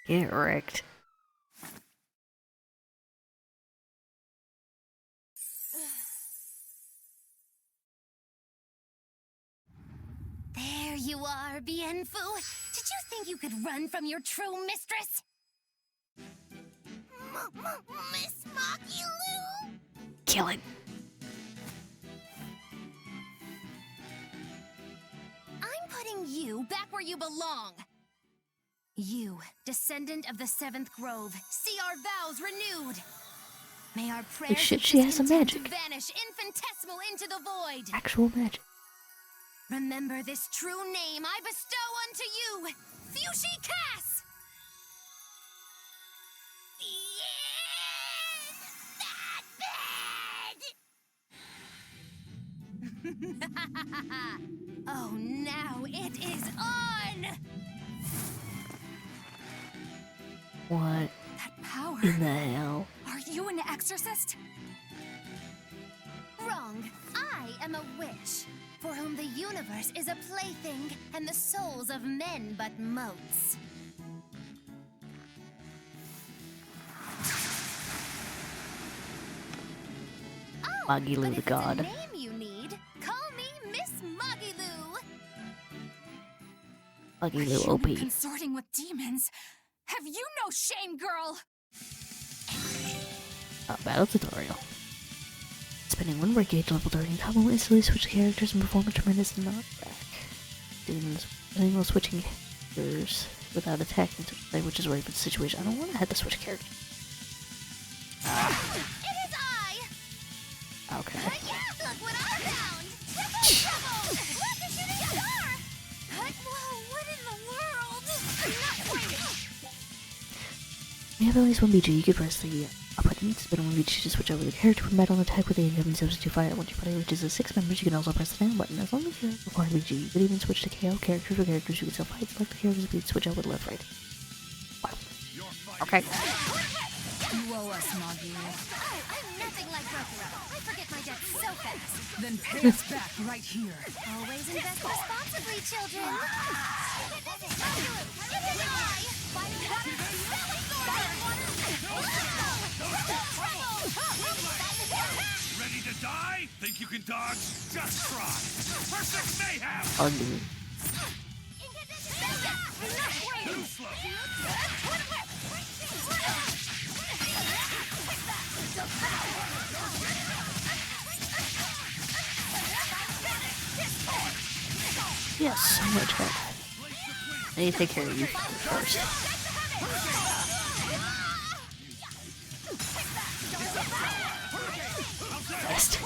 Get wrecked. There you are, Bienfu. Did you think you could run from your true mistress? Miss Makilu? Kill it. I'm putting you back where you belong. You, descendant of the Seventh Grove, see our vows renewed. May our prayers shit, of she has some discontent magic. vanish infinitesimal into the void. Actual magic. Remember this true name I bestow unto you, Fushi Cass! Oh, now it is on! What That power. in the hell? Are you an exorcist? Wrong. I am a witch, for whom the universe is a plaything, and the souls of men but motes. Oh, Magilu but the if god. it's a name you need, call me Miss Magilu. Magilu Human OP. consorting with demons. Have you no shame, girl? Battle tutorial. Spending one work gauge level 30 combo will instantly switch characters and perform a tremendous knockback. Demons will switching characters without attacking, which is a very good situation. I don't want to have to switch characters. It is I! Okay. Yeah, look what I found! Triple trouble! Look, a shooting star! Whoa, what in the world? I'm not quite... When you have at least one BG, you can press the I'll put any spin on reach to switch over the character from metal and attack with the incoming substitute fire. Once your party reaches the 6 members, you can also press the down button. As long as you require BG, you can even switch to KO characters or characters who can still fight. Select the characters and switch out with left right. Wow. Okay. You owe us, Moggy. I'm nothing like Berseria. I forget my debts so fast. Then pay us back right here. Always invest responsibly, children. You can die! Ready to die? Think you can dodge? Just try. Perfect mayhem! Ugly. Too slow. Yes, I'm gonna try that. I need to take care of you first. Best.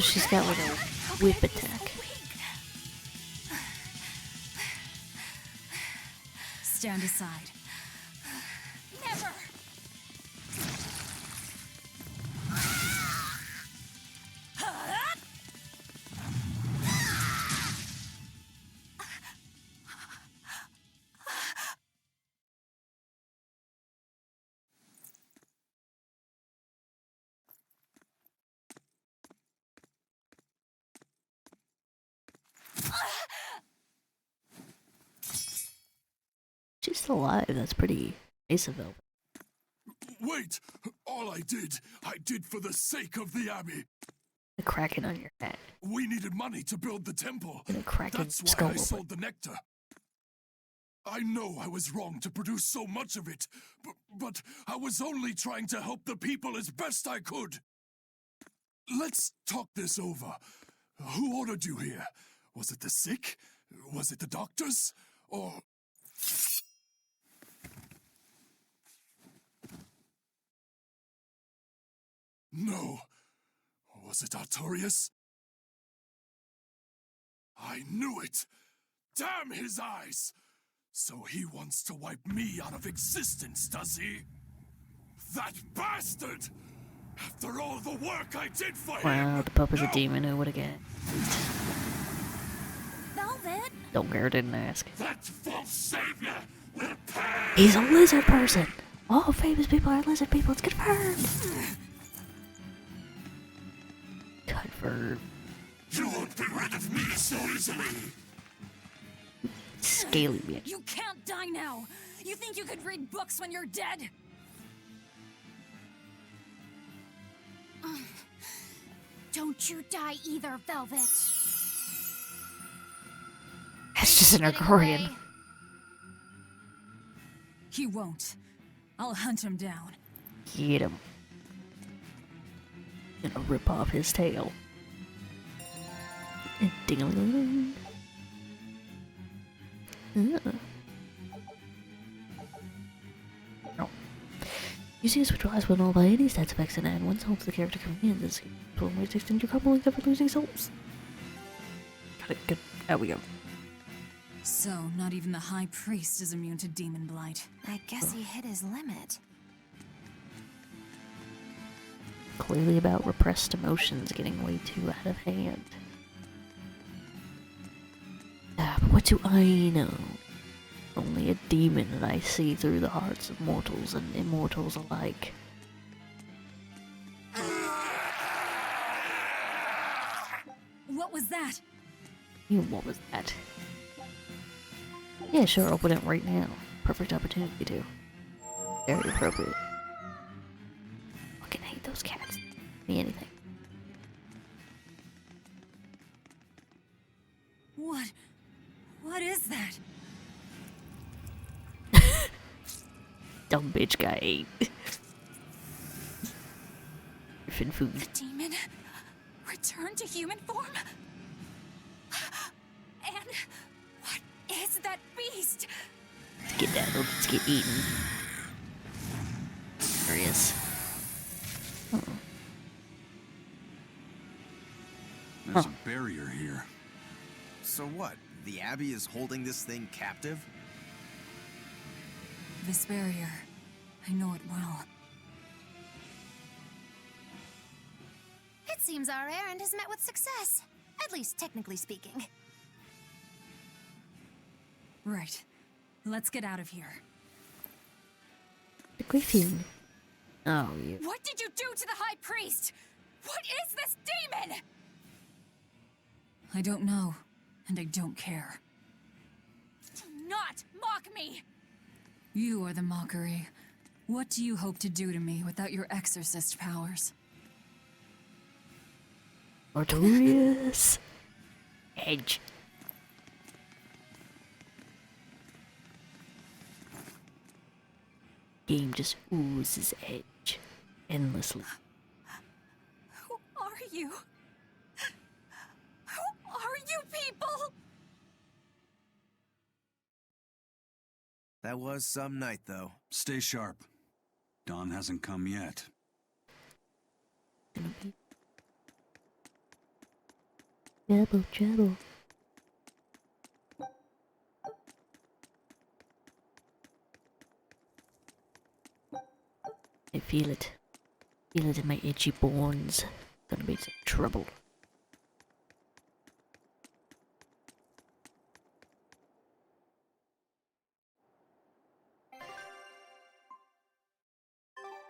She's got like a whip attack. Stand aside. Never! She's still alive. That's pretty nice of Velvet. Wait! All I did for the sake of the Abbey. The kraken on your head. We needed money to build the temple. And a kraken That's why skull I over. sold the nectar. I know I was wrong to produce so much of it, but I was only trying to help the people as best I could. Let's talk this over. Who ordered you here? Was it the sick? Was it the doctors? Or... No. Was it Artorias? I knew it! Damn his eyes! So he wants to wipe me out of existence, does he? That bastard! After all the work I did for him! Wow, the pup is a demon. Who would have guessed? Velvet! Don't care, didn't ask. That false savior will pay! He's a lizard person! All famous people are lizard people, it's confirmed! Confirmed. You won't be rid of me so easily! Scaly bitch. You can't die now! You think you could read books when you're dead? Don't you die either, Velvet. That's just an Argorian. He won't. I'll hunt him down. Get him. Gonna rip off his tail. Ding-a-ling-a-ling. No. Using a switch will will nullify any stats effects and add one soul to the character coming in. This will always extend your combo length for losing souls. Got it, good. There we go. So, not even the High Priest is immune to demon blight. I guess he hit his limit. Clearly about repressed emotions getting way too out of hand. Ah, but what do I know? Only a demon, and I see through the hearts of mortals and immortals alike. What was that? What was that? Yeah, sure, open it right now. Perfect opportunity to. Very appropriate. Fucking hate those cats. Me anything. What is that? Dumb bitch guy ate. Orphan food. Demon? Return to human form? And what is that beast? Let's get down. Let's get eaten. There he is. Oh. There's a barrier here. So what? The Abbey is holding this thing captive? This barrier. I know it well. It seems our errand has met with success. At least technically speaking. Right. Let's get out of here. The Griffin. Oh, you. What did you do to the High Priest? What is this demon? I don't know, and I don't care. Do not mock me! You are the mockery. What do you hope to do to me without your exorcist powers? Artorias. Edge. Game just oozes edge endlessly. Who are you? Who are you people? That was some night, though. Stay sharp. Dawn hasn't come yet. Trouble, trouble. I feel it. Feel it in my itchy bones. Gonna be some trouble.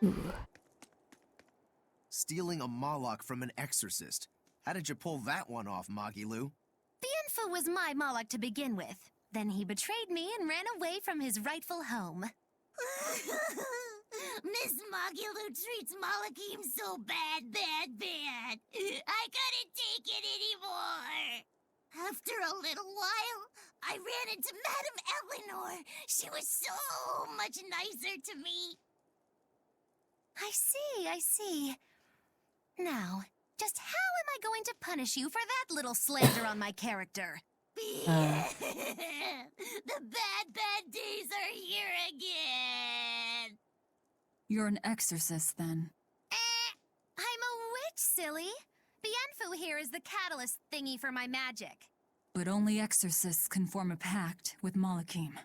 Ooh. Stealing a Moloch from an exorcist. How did you pull that one off, Magilu? Bienfu was my Moloch to begin with. Then he betrayed me and ran away from his rightful home. Miss Magilu treats Malakim so bad. I couldn't take it anymore. After a little while, I ran into Madame Eleanor. She was so much nicer to me. I see. Now, just how am I going to punish you for that little slander on my character? The bad days are here again. You're an exorcist, then. I'm a witch, silly. Bienfu here is the catalyst thingy for my magic. But only exorcists can form a pact with Malakim.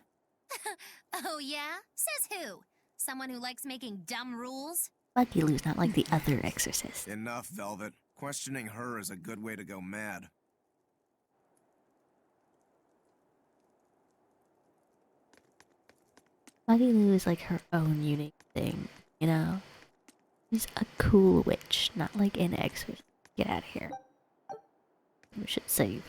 Oh yeah? Says who? Someone who likes making dumb rules? Magilu's not like the other exorcist. Enough, Velvet. Questioning her is a good way to go mad. Magilu is like her own unique thing, you know? She's a cool witch, not like an exorcist. Get out of here. We should save.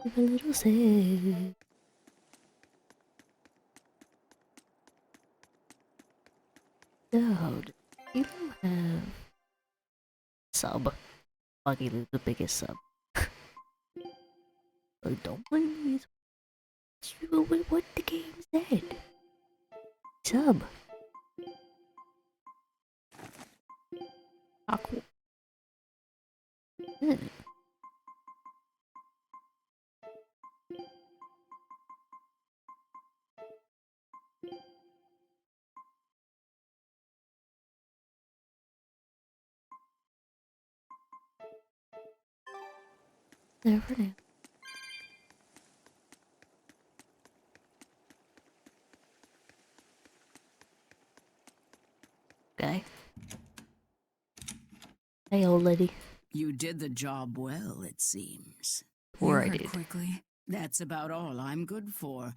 Give a little save. So, you don't have sub. Magilu's the biggest sub. Oh, don't blame me. What the game said. Sub. Ah, cool. There for now. Okay. Hey, old lady. You did the job well, it seems. Or I You heard did. quickly. That's about all I'm good for.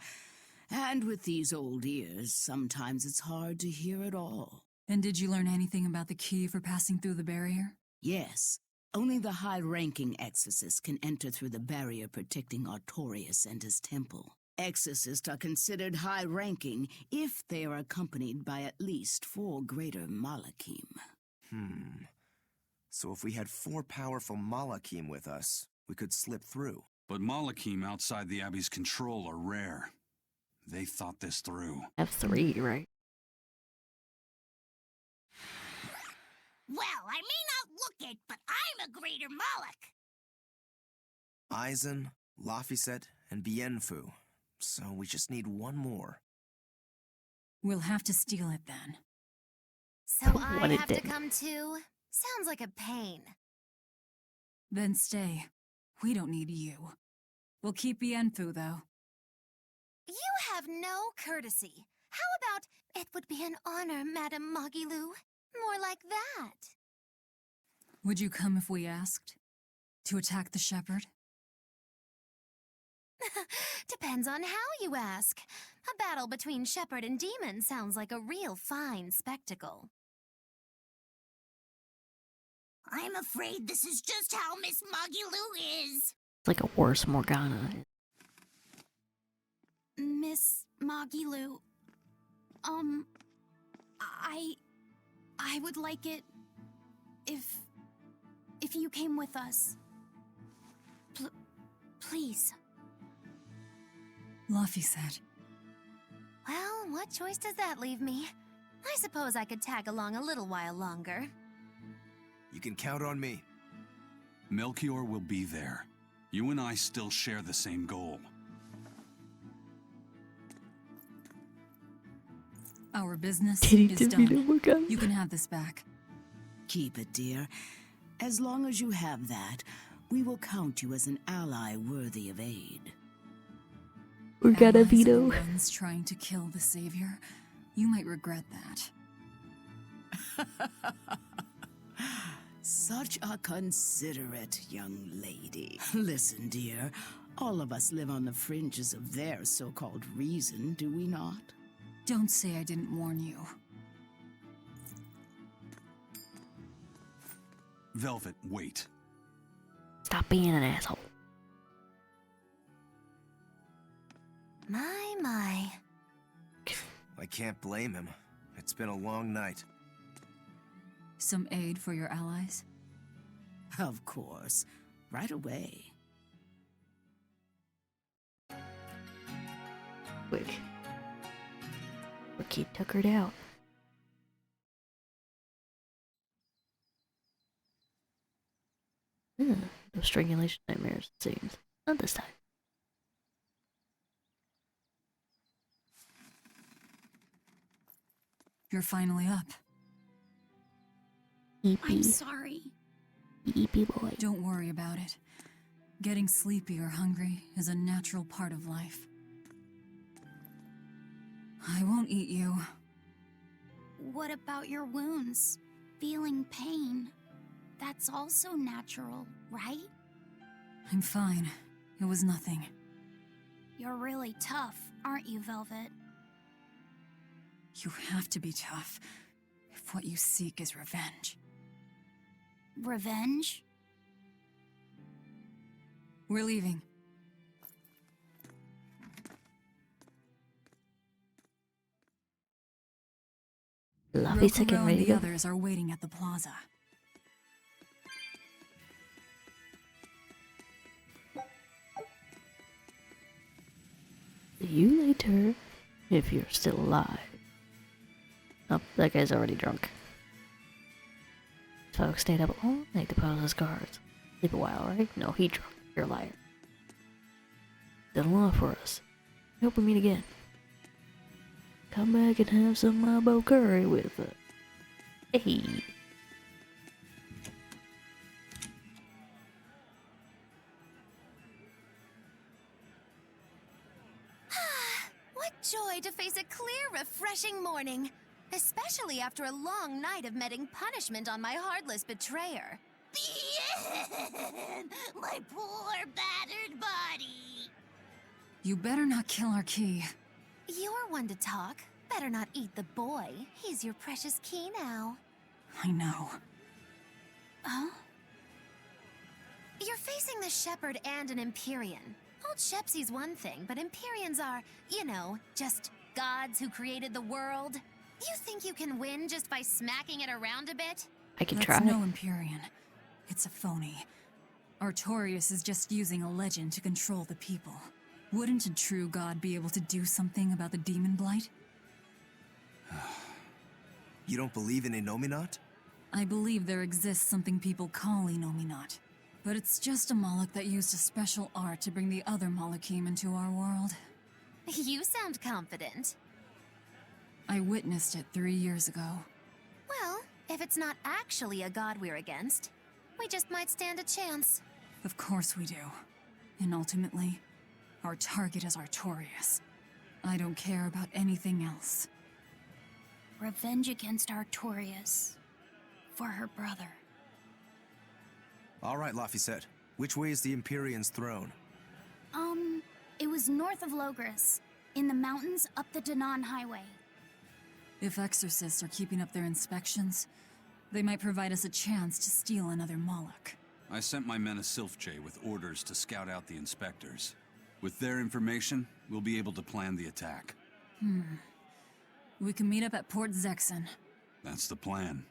And with these old ears, sometimes it's hard to hear it all. And did you learn anything about the key for passing through the barrier? Yes, only the high-ranking exorcists can enter through the barrier protecting Artorias and his temple. Exorcists are considered high-ranking if they are accompanied by at least 4 greater Malakim. So if we had 4 powerful Malakim with us, we could slip through. But Malakim outside the Abbey's control are rare. They thought this through. Have 3, right? Well, I may not look it, but I'm a greater Moloch. Aizen, Laphicet, and Bienfu. So we just need one more. We'll have to steal it then. So What I it have to did. come too? Sounds like a pain. Then stay. We don't need you. We'll keep Bienfu, though. You have no courtesy. How about, it would be an honor, Madame Magilu? More like that. Would you come if we asked? To attack the shepherd? Depends on how you ask. A battle between shepherd and demon sounds like a real fine spectacle. I'm afraid this is just how Miss Magilu is. It's like a worse Morgana. Miss Magilu, I would like it if you came with us. Please. Laphicet. Well, what choice does that leave me? I suppose I could tag along a little while longer. You can count on me. Melchior will be there. You and I still share the same goal. Our business Kitty is DeVito done. Morgana. You can have this back. Keep it, dear. As long as you have that, we will count you as an ally worthy of aid. Morgana Allies are Vito. the ones trying to kill the savior. You might regret that. Such a considerate young lady. Listen, dear, all of us live on the fringes of their so-called reason, do we not? Don't say I didn't warn you. Velvet, wait. Stop being an asshole. My. I can't blame him. It's been a long night. Some aid for your allies? Of course. Right away. Quick. Or keep tuckered out. No strangulation nightmares, it seems. Not this time. You're finally up. I'm Eepy. sorry. Eepy boy. Don't worry about it. Getting sleepy or hungry is a natural part of life. I won't eat you. What about your wounds? Feeling pain? That's also natural, right? I'm fine. It was nothing. You're really tough, aren't you, Velvet? You have to be tough if what you seek is revenge. Revenge? We're leaving. Luffy second Rokuro ready and to the go. others are waiting at the plaza. See you later, if you're still alive. Oh, that guy's already drunk. Folks stayed up all night to pose as guards. Sleep a while, right? No, he drunk. You're a liar. Done a lot for us. I hope we meet again. Come back and have some Mabo curry with us. Hey. What joy to face a clear, refreshing morning. Especially after a long night of meting punishment on my heartless betrayer. My poor, battered body. You better not kill our key. You're one to talk. Better not eat the boy. He's your precious key now. I know. Huh? You're facing the Shepherd and an Empyrean. Old Shepsy's one thing, but Empyreans are, you know, just gods who created the world. You think you can win just by smacking it around a bit? I can That's try. no Empyrean. It's a phony. Artorias is just using a legend to control the people. Wouldn't a true god be able to do something about the demon blight? You don't believe in Innominat? I believe there exists something people call Inominat. But it's just a Moloch that used a special art to bring the other Molochim into our world. You sound confident. I witnessed it 3 years ago. Well, if it's not actually a god we're against, we just might stand a chance. Of course we do. And ultimately, our target is Artorias. I don't care about anything else. Revenge against Artorias. For her brother. All right, Laphicet. Which way is the Empyrean's throne? It was north of Logris, in the mountains up the Danan Highway. If exorcists are keeping up their inspections, they might provide us a chance to steal another Moloch. I sent my men a Sylph-J with orders to scout out the inspectors. With their information, we'll be able to plan the attack. We can meet up at Port Zexon. That's the plan.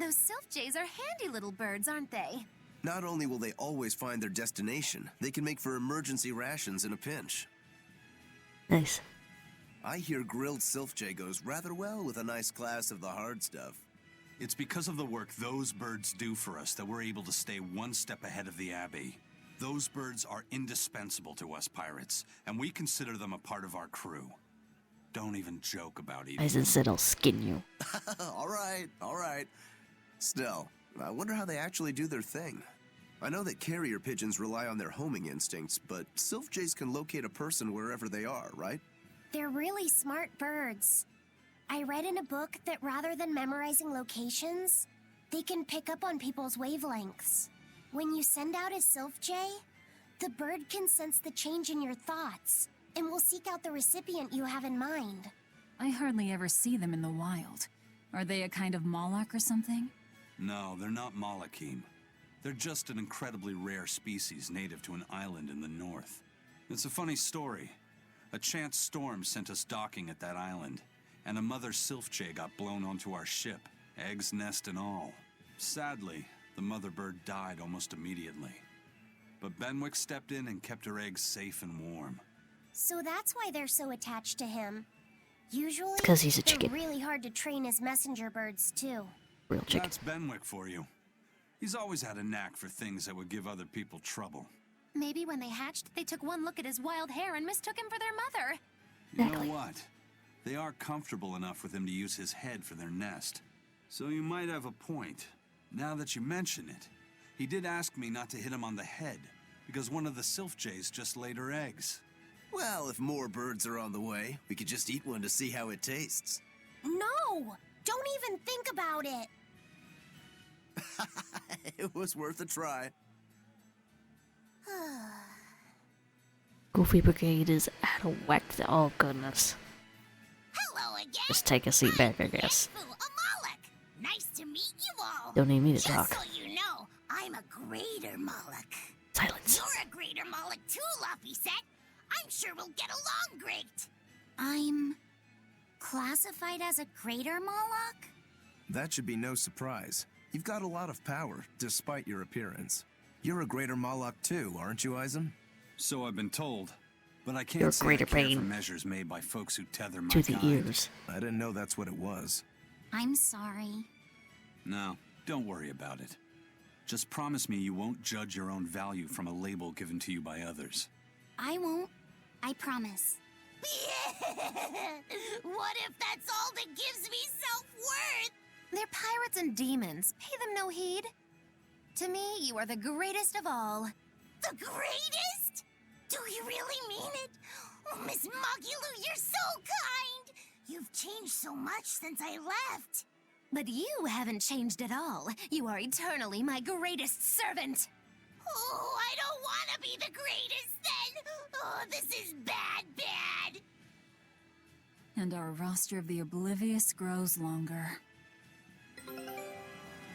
Those Sylph-Jays are handy little birds, aren't they? Not only will they always find their destination, they can make for emergency rations in a pinch. Nice. I hear grilled Sylph-J goes rather well with a nice glass of the hard stuff. It's because of the work those birds do for us that we're able to stay one step ahead of the Abbey. Those birds are indispensable to us pirates, and we consider them a part of our crew. Don't even joke about eating. Isaac said I'll skin you. All right. Still, I wonder how they actually do their thing. I know that carrier pigeons rely on their homing instincts, but Sylph-Jays can locate a person wherever they are, right? They're really smart birds. I read in a book that rather than memorizing locations, they can pick up on people's wavelengths. When you send out a Sylph-J, the bird can sense the change in your thoughts, and will seek out the recipient you have in mind. I hardly ever see them in the wild. Are they a kind of Moloch or something? No, they're not Molochim. They're just an incredibly rare species native to an island in the north. It's a funny story. A chance storm sent us docking at that island, and a mother Sylph-J got blown onto our ship, eggs, nest, and all. Sadly, the mother bird died almost immediately. But Benwick stepped in and kept her eggs safe and warm. So that's why they're so attached to him. Usually, 'Cause he's a they're chicken. really hard to train as messenger birds, too. Real chicken. That's Benwick for you. He's always had a knack for things that would give other people trouble. Maybe when they hatched, they took one look at his wild hair and mistook him for their mother. You Exactly. know what? They are comfortable enough with him to use his head for their nest. So you might have a point. Now that you mention it, he did ask me not to hit him on the head, because one of the Sylph-Jays just laid her eggs. Well, if more birds are on the way, we could just eat one to see how it tastes. No! Don't even think about it! It was worth a try. Goofy Brigade is out of whack. Oh, goodness. Hello again! Just take a seat back, I guess. Fu Moloch. Nice to meet you all. Don't need me to Just talk. so you know, I'm a greater Moloch. Silence. You're a greater Moloch too, Laphicet. I'm sure we'll get along great. I'm classified as a greater Moloch? That should be no surprise. You've got a lot of power, despite your appearance. You're a greater Moloch too, aren't you, Isam? So I've been told, but I Your can't say I greater care for pain. measures made by folks who tether my To the kind. ears. I didn't know that's what it was. I'm sorry. No, don't worry about it. Just promise me you won't judge your own value from a label given to you by others. I won't. I promise. What if that's all that gives me self-worth? They're pirates and demons. Pay them no heed. To me, you are the greatest of all. The greatest? Do you really mean it? Oh, Miss Mogulu, you're so kind! You've changed so much since I left. But you haven't changed at all. You are eternally my greatest servant. Oh, I don't want to be the greatest then! Oh, this is bad. And our roster of the oblivious grows longer.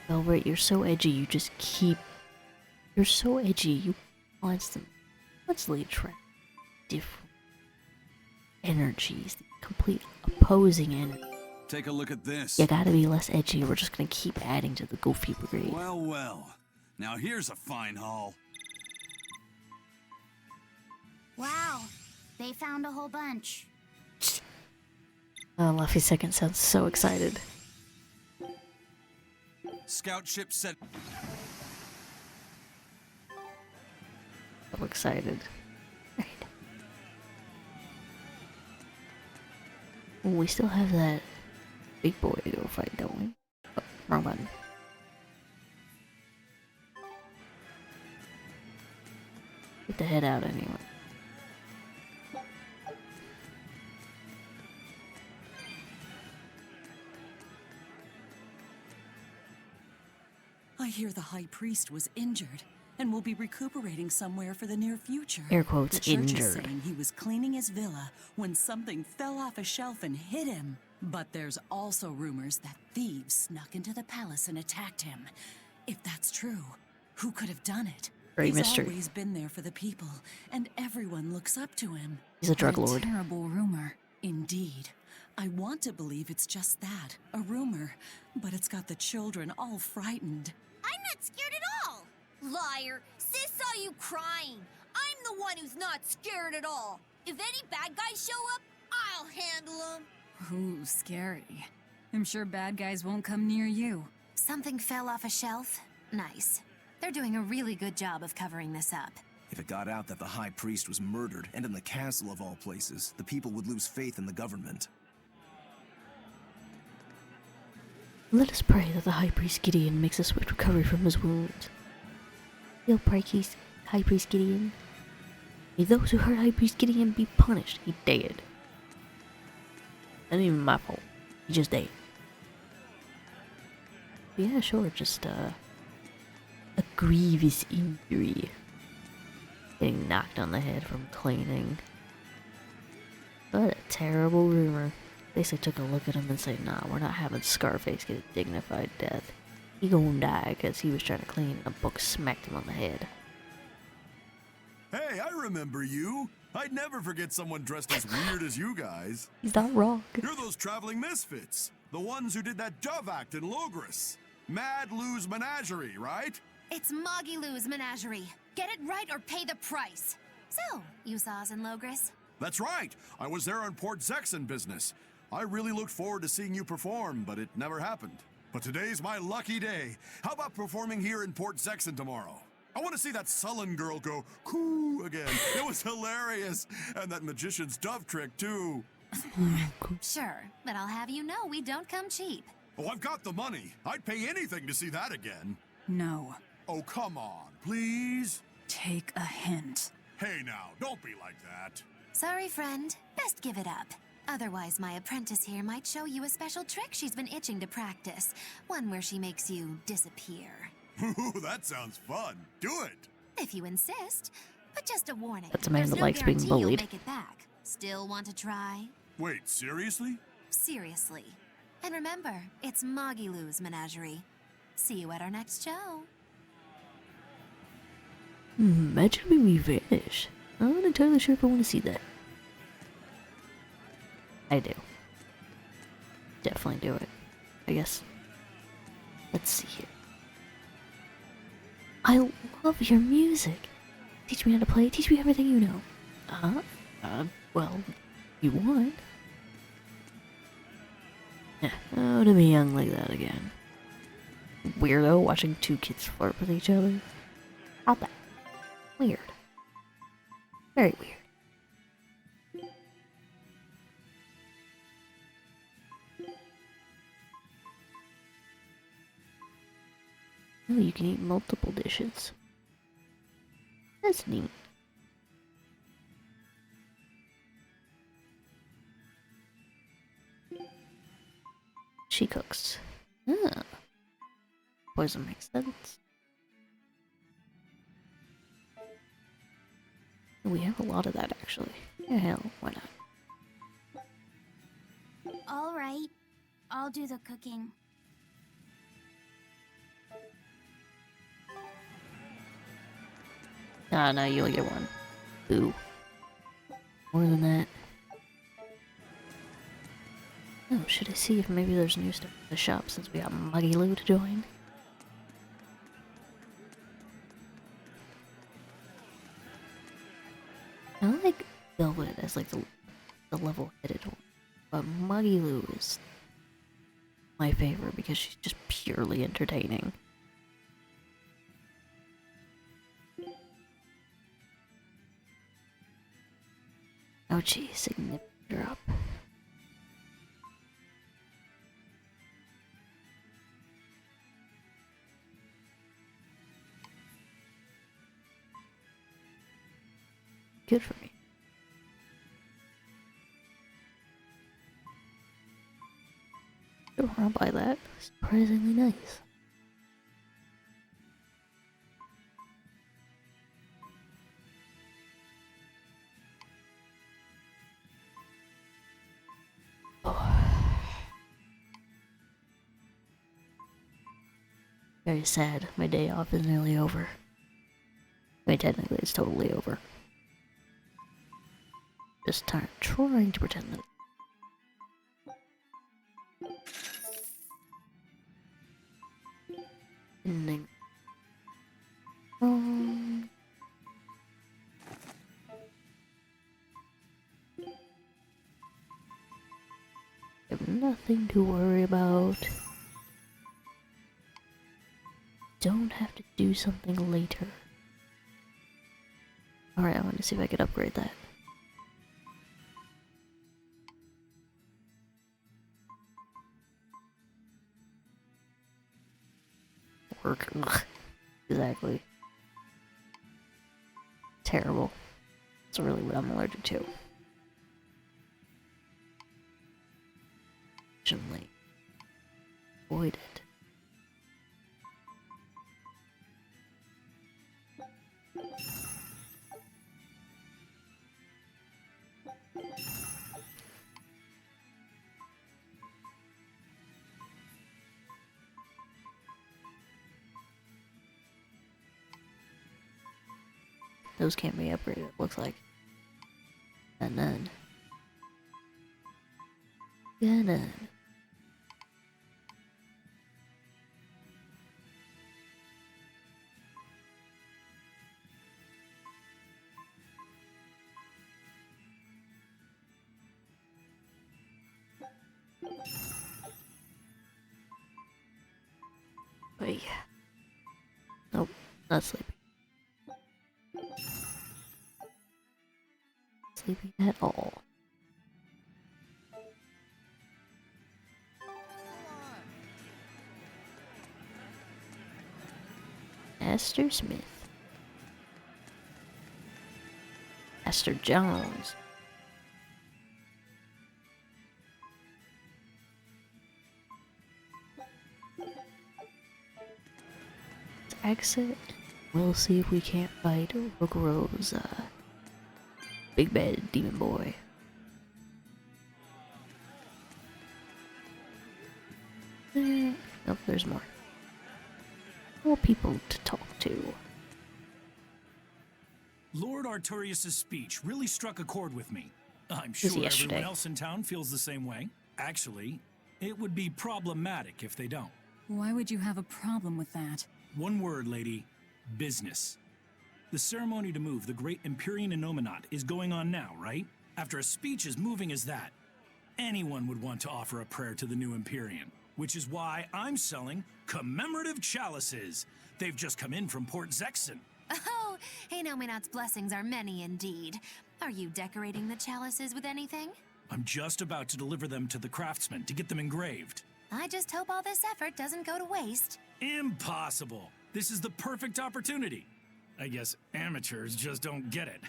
Velvet, you're so edgy, you just keep... You're so edgy, you constantly attract different energies, complete opposing energy. Take a look at this. You gotta be less edgy, we're just gonna keep adding to the Goofy Brigade. Well, well. Now here's a fine haul. Wow, they found a whole bunch. Luffy second sounds so excited. Scout ship set. So excited. Right. Well, we still have that big boy to go fight, don't we? Oh, wrong button. Get the head out anyway. I hear the High Priest was injured and will be recuperating somewhere for the near future. Air quotes, the church is injured. saying he was cleaning his villa when something fell off a shelf and hit him. But there's also rumors that thieves snuck into the palace and attacked him. If that's true, who could have done it? Great He's mystery. always been there for the people, and everyone looks up to him. He's a drug What lord. terrible rumor. Indeed. I want to believe it's just that, a rumor, but it's got the children all frightened. I'm not scared at all! Liar! Sis saw you crying! I'm the one who's not scared at all! If any bad guys show up, I'll handle them! Ooh, scary. I'm sure bad guys won't come near you. Something fell off a shelf? Nice. They're doing a really good job of covering this up. If it got out that the High Priest was murdered, and in the castle of all places, the people would lose faith in the government. Let us pray that the High Priest Gideon makes a swift recovery from his wounds. Hail Priest, High Priest Gideon. May those who hurt High Priest Gideon be punished. He dead. That ain't even my fault. He just dead. Yeah, sure, just a grievous injury. Getting knocked on the head from cleaning. What a terrible rumor. At least I took a look at him and said, nah, we're not having Scarface get a dignified death. He gonna die because he was trying to clean and a book smacked him on the head. Hey, I remember you. I'd never forget someone dressed as weird as you guys. He's not wrong. You're those traveling misfits. The ones who did that dove act in Logris. Mad Lou's Menagerie, right? It's Moggy Lou's Menagerie. Get it right or pay the price. So, you saw us in Logris? That's right. I was there on Port Zexon business. I really looked forward to seeing you perform, but it never happened. But today's my lucky day. How about performing here in Port Zexon tomorrow? I want to see that sullen girl go coo again. It was hilarious. And that magician's dove trick, too. Sure, but I'll have you know we don't come cheap. Oh, I've got the money. I'd pay anything to see that again. No. Oh, come on, please. Take a hint. Hey now, don't be like that. Sorry, friend. Best give it up. Otherwise, my apprentice here might show you a special trick she's been itching to practice. One where she makes you disappear. Ooh, that sounds fun. Do it. If you insist. But just a warning. That's a man There's that no likes being guarantee you'll bullied. make it back. Still want to try? Wait, seriously? Seriously. And remember, it's Moggy Lou's Menagerie. See you at our next show. Imagine when we vanish. I'm not entirely sure if I want to see that. I do. Definitely do it. I guess. Let's see here. I love your music. Teach me how to play. Teach me everything you know. Well, you want. Yeah, oh, to be young like that again. Weirdo watching two kids flirt with each other. How that? Weird. Very weird. Oh, you can eat multiple dishes. That's neat. She cooks. Ah. Poison makes sense. We have a lot of that, actually. Yeah, hell, why not? All right. I'll do the cooking. Ah, no, you'll get one. Ooh. More than that. Oh, should I see if maybe there's new stuff in the shop since we got Muggy Lou to join? I like Velvet as like the level-headed one. But Muggy Lou is my favorite because she's just purely entertaining. Oh gee, significant drop. Good for me. Sure, I'll buy that. Surprisingly nice. Very sad. My day off is nearly over. I mean, technically, it's totally over. Just trying to pretend that. Ending. I have nothing to worry about. Don't have to do something later. Alright, I want to see if I could upgrade that. Work. Exactly. Terrible. That's really what I'm allergic to. Fortunately, avoid it. Those can't be upgraded, it looks like. And none. Yeah, none. But yeah. Nope, not sleepy. Sleepy at all. Esther Smith. Esther Jones. Let's exit. We'll see if we can't fight Rokuro's big bad demon boy. Nope, there's more. More people to talk to. Lord Artorius' speech really struck a chord with me. I'm sure everyone else in town feels the same way. Actually, it would be problematic if they don't. Why would you have a problem with that? One word, lady. Business. The ceremony to move the great Empyrean Innominat is going on now, right? After a speech as moving as that, anyone would want to offer a prayer to the new Empyrean. Which is why I'm selling commemorative chalices. They've just come in from Port Zexon. Oh, Innominat's blessings are many indeed. Are you decorating the chalices with anything? I'm just about to deliver them to the craftsman to get them engraved. I just hope all this effort doesn't go to waste. Impossible. This is the perfect opportunity. I guess amateurs just don't get it.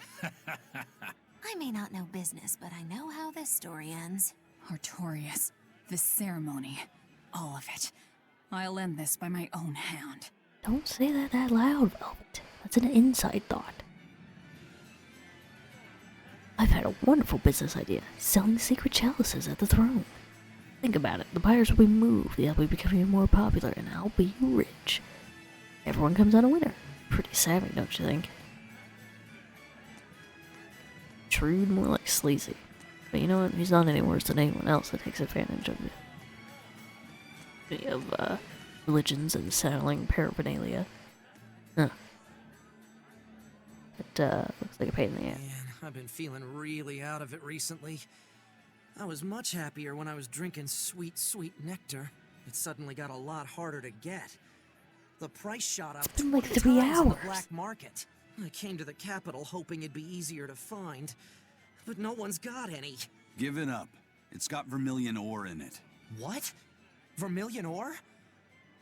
I may not know business, but I know how this story ends. Artorius, this ceremony, all of it. I'll end this by my own hand. Don't say that loud, Velvet. That's an inside thought. I've had a wonderful business idea, selling secret chalices at the throne. Think about it, the buyers will be moved, they'll be becoming more popular, and I'll be rich. Everyone comes out a winner. Pretty savvy, don't you think? Shrewd, more like sleazy. But you know what? He's not any worse than anyone else that takes advantage of religions and selling paraphernalia. Huh. It looks like a pain in the ass. Man, I've been feeling really out of it recently. I was much happier when I was drinking sweet, sweet nectar. It suddenly got a lot harder to get. The price shot up It's been like 20 3 times in the hours. black market. I came to the capital hoping it'd be easier to find, but no one's got any. Give it up. It's got vermilion ore in it. What? Vermilion ore?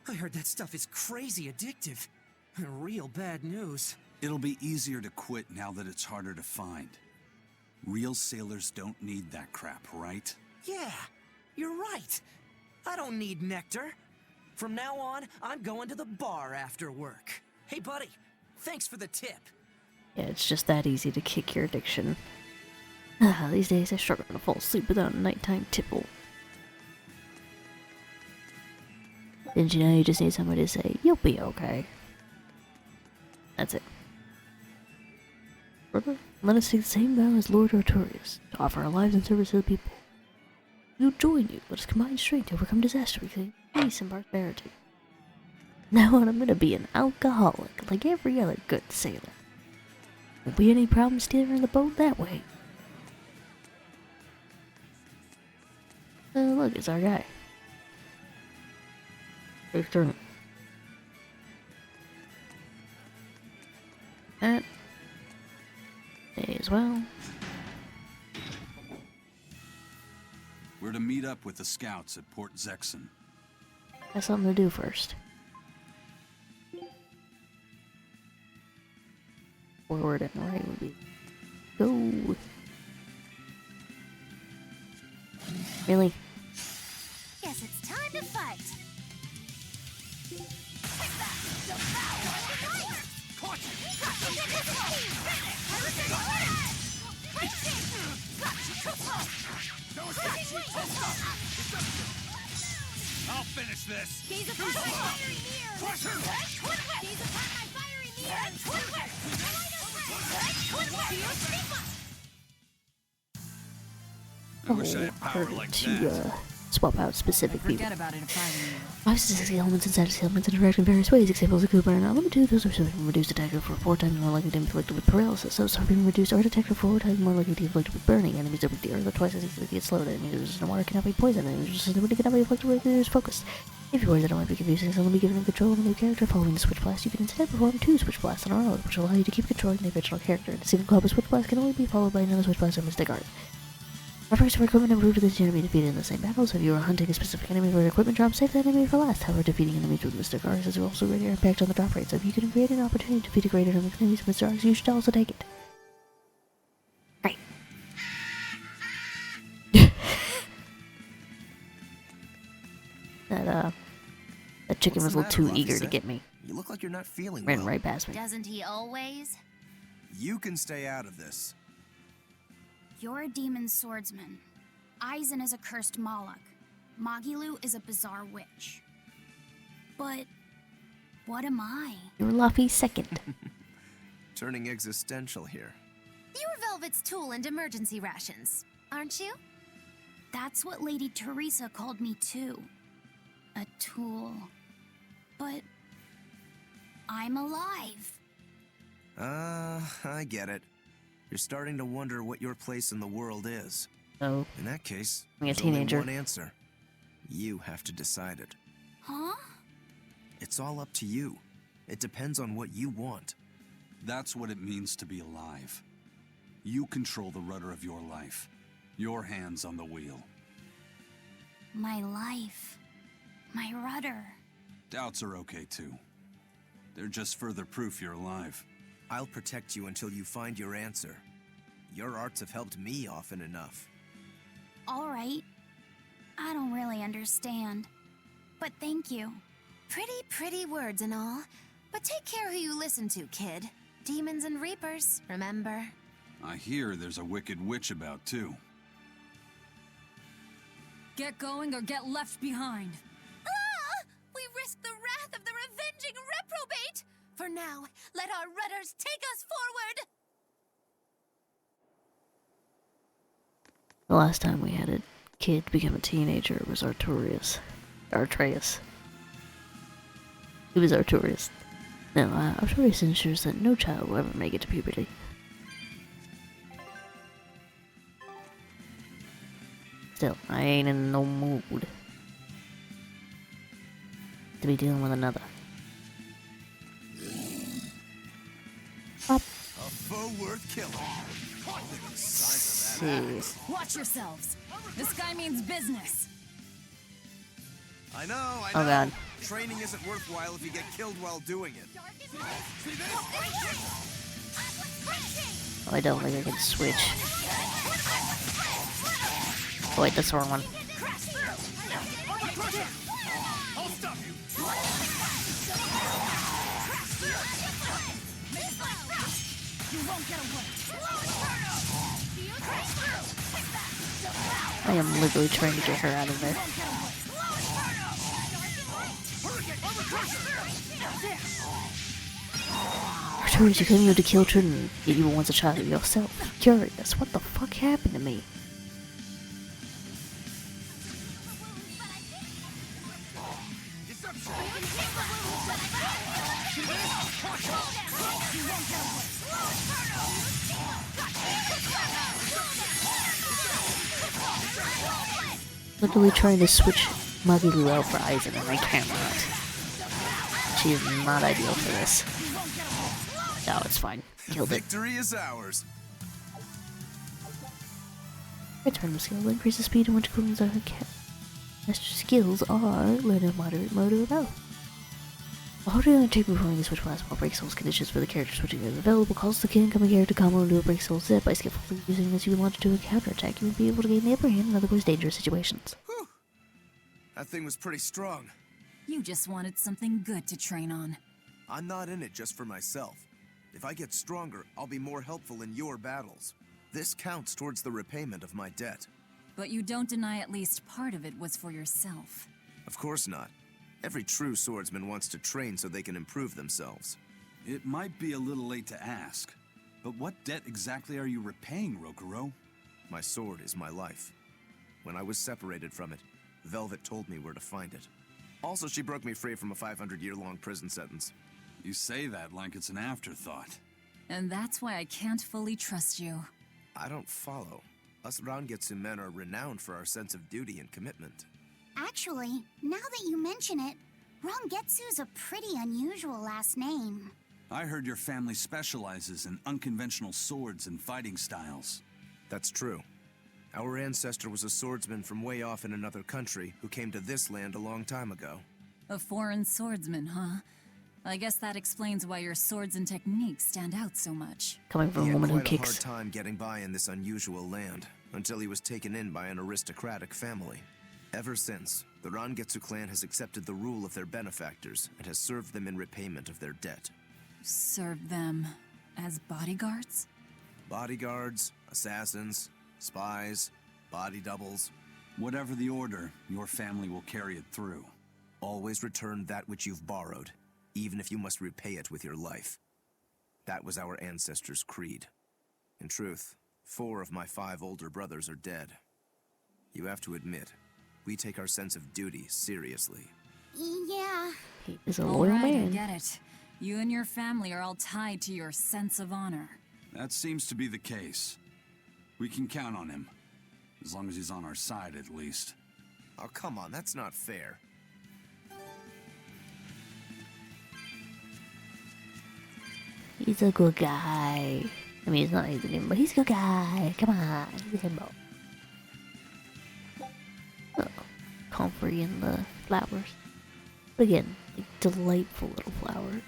I heard that stuff is crazy addictive. Real bad news. It'll be easier to quit now that it's harder to find. Real sailors don't need that crap, right? Yeah, you're right. I don't need nectar. From now on, I'm going to the bar after work. Hey, buddy, thanks for the tip. Yeah, it's just that easy to kick your addiction. These days I struggle to fall asleep without a nighttime tipple. Didn't you know you just need somebody to say, you'll be okay? That's it. Brother, let us take the same vow as Lord Artorias, to offer our lives in service to the people. We will join you, let us combine strength to overcome disaster, reclaim peace and prosperity. Now on, I'm gonna be an alcoholic, like every other good sailor. Won't be any problem steering the boat that way. Look, it's our guy. Take turn. That. May as well. We're to meet up with the scouts at Port Zexon. Got something to do first. Forward and right would be. Go. Really? Guess it's time to fight. I'll finish this! Gaze upon my fiery mirror! Gaze upon my fiery mirror! I wish I had power like that. Swap out specific people. Forget about it if I were you. 5 to 6 elements and status elements interact in various ways. Examples of Cooper and Element 2, those are being reduced attack for 4 times more likely to be inflicted with paralysis. Those are being reduced art attack for 4 times more likely to be inflicted with burning. Enemies that with the earth are twice as easily to get slowed. Enemies resistant to water cannot be poisoned. Enemies resistant to cannot be inflicted with reduced focus. If you worry that it might be confusing, someone will be given control of a new character following the Switch Blast. You can instead perform 2 Switch Blasts in a row, which will allow you to keep controlling the original character. A single combo Switch Blast can only be followed by another Switch Blast or Mystic Art. Reference to equipment improved with the enemy defeated in the same battle, so if you are hunting a specific enemy with equipment drop, save that enemy for last. However, defeating enemies with Mr. Arcs has also greater impact on the drop rate, so if you can create an opportunity to defeat a greater number of enemies with Mr. Arcs, you should also take it. Right. That chicken was a little too eager to get me. You look like you're not feeling Ran well. right past me. Doesn't he always? You can stay out of this. You're a demon swordsman. Aizen is a cursed Moloch. Magilu is a bizarre witch. But what am I? You're Luffy second. Turning existential here. You're Velvet's tool and emergency rations, aren't you? That's what Lady Teresa called me too. A tool. But I'm alive. I get it. You're starting to wonder what your place in the world is. Oh. In that case, I'm a there's only teenager. one answer. You have to decide it. Huh? It's all up to you. It depends on what you want. That's what it means to be alive. You control the rudder of your life. Your hands on the wheel. My life. My rudder. Doubts are okay too. They're just further proof you're alive. I'll protect you until you find your answer. Your arts have helped me often enough. All right. I don't really understand. But thank you. Pretty words and all. But take care who you listen to, kid. Demons and reapers, remember? I hear there's a wicked witch about too. Get going or get left behind. Ah! We risk the wrath of the revenging reprobate! For now, let our rudders take us forward! The last time we had a kid become a teenager was Artorias. Artreus. He was Artorias. No, Artorias ensures that no child will ever make it to puberty. still, I ain't in no mood to be dealing with another. Up. A foe worth killing. Jeez. Watch yourselves. This guy means business. I know. Oh god. Training isn't worthwhile if you get killed while doing it. Oh, I don't think I can switch. Oh wait, that's the wrong one. I'll stop you. You won't get away. I am literally trying to get her out of there. Artorias, you came here to kill children, yet you were once a child yourself. Curious, what the fuck happened to me? Literally trying to switch Magilu out for Aizen and I cannot. She is not ideal for this. No, it's fine. Killed it. Victory is ours. Return the skill increase the speed in which coolings are master skills are learn a moderate mode of battle. While holding on to tape before you switch plasma break souls conditions where the character switching is available calls the incoming character combo into a break soul set. By skillfully using this you can launch into a counterattack. You will be able to gain the upper hand in otherwise dangerous situations. Whew. That thing was pretty strong. You just wanted something good to train on. I'm not in it just for myself. If I get stronger, I'll be more helpful in your battles. This counts towards the repayment of my debt. But you don't deny at least part of it was for yourself. Of course not. Every true swordsman wants to train so they can improve themselves. It might be a little late to ask, but what debt exactly are you repaying, Rokuro? My sword is my life. When I was separated from it, Velvet told me where to find it. Also, she broke me free from a 500-year-long prison sentence. You say that like it's an afterthought. And that's why I can't fully trust you. I don't follow. Us Rangetsu men are renowned for our sense of duty and commitment. Actually, now that you mention it, Rangetsu's a pretty unusual last name. I heard your family specializes in unconventional swords and fighting styles. That's true. Our ancestor was a swordsman from way off in another country who came to this land a long time ago. A foreign swordsman, huh? I guess that explains why your swords and techniques stand out so much. Coming from He a had woman who quite a hard kicks. time getting by in this unusual land, until he was taken in by an aristocratic family. Ever since, the Rangetsu clan has accepted the rule of their benefactors and has served them in repayment of their debt. Serve them as bodyguards? Bodyguards, assassins, spies, body doubles. Whatever the order, your family will carry it through. Always return that which you've borrowed, even if you must repay it with your life. That was our ancestors' creed. In truth, 4 of my 5 older brothers are dead. You have to admit, we take our sense of duty seriously. Yeah. He is a loyal Alright, I man. get it. You and your family are all tied to your sense of honor. That seems to be the case. We can count on him. As long as he's on our side, at least. Oh, come on, that's not fair. He's a good guy. I mean, he's not a himbo, but he's a good guy. Come on, he's a himbo. Oh, comfrey in the flowers. But again, like, delightful little flower.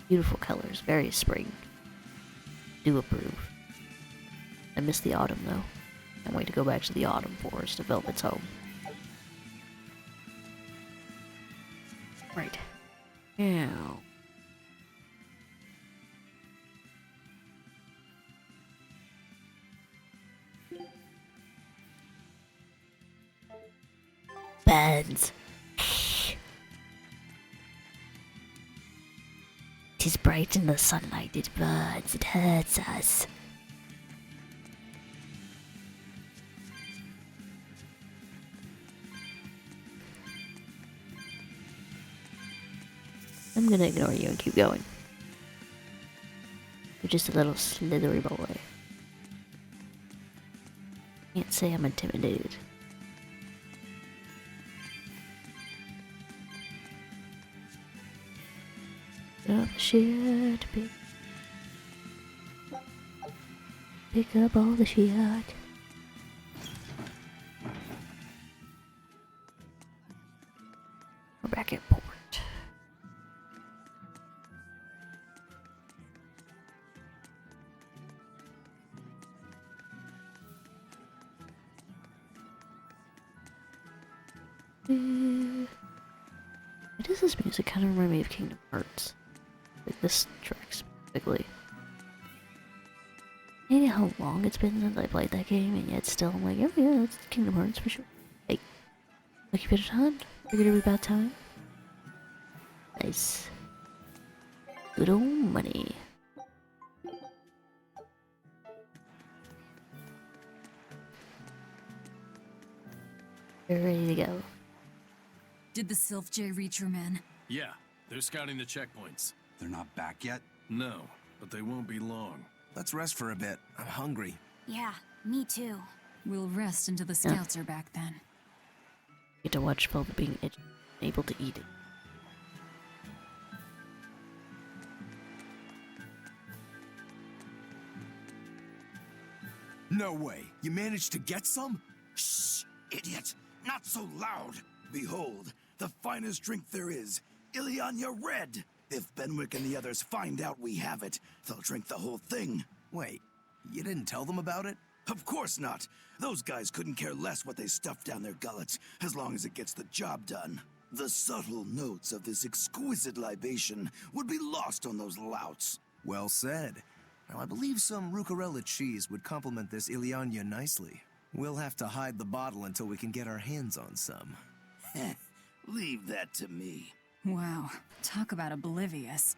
Beautiful colors, very spring. Do approve. I miss the autumn though. Can't wait to go back to the autumn forest of Velvet's home. Right. Now. Birds. 'Tis bright in the sunlight, it burns, it hurts us. I'm gonna ignore you and keep going. You're just a little slithery boy. Can't say I'm intimidated. Pick up the shit. Pick up all the shit. We're back at port. Why does this music kind of remind me of Kingdom Hearts? Like this track specifically. You know how long it's been since I played that game, and yet still I'm like, oh yeah, it's Kingdom Hearts for sure. Hey, lucky bit of time. Figured it was about time. Nice. Good old money. They're ready to go. Did the Sylph J reach your men? Yeah, they're scouting the checkpoints. They're not back yet? No, but they won't be long. Let's rest for a bit. I'm hungry. Yeah, me too. We'll rest until the scouts are back then. Get to watch Velvet being able to eat it. No way. You managed to get some? Shh, idiot! Not so loud! Behold, the finest drink there is, Ileana Red! If Benwick and the others find out we have it, they'll drink the whole thing. Wait, you didn't tell them about it? Of course not. Those guys couldn't care less what they stuff down their gullets, as long as it gets the job done. The subtle notes of this exquisite libation would be lost on those louts. Well said. Now, I believe some Rucarella cheese would complement this Ileana nicely. We'll have to hide the bottle until we can get our hands on some. Leave that to me. Wow, talk about oblivious.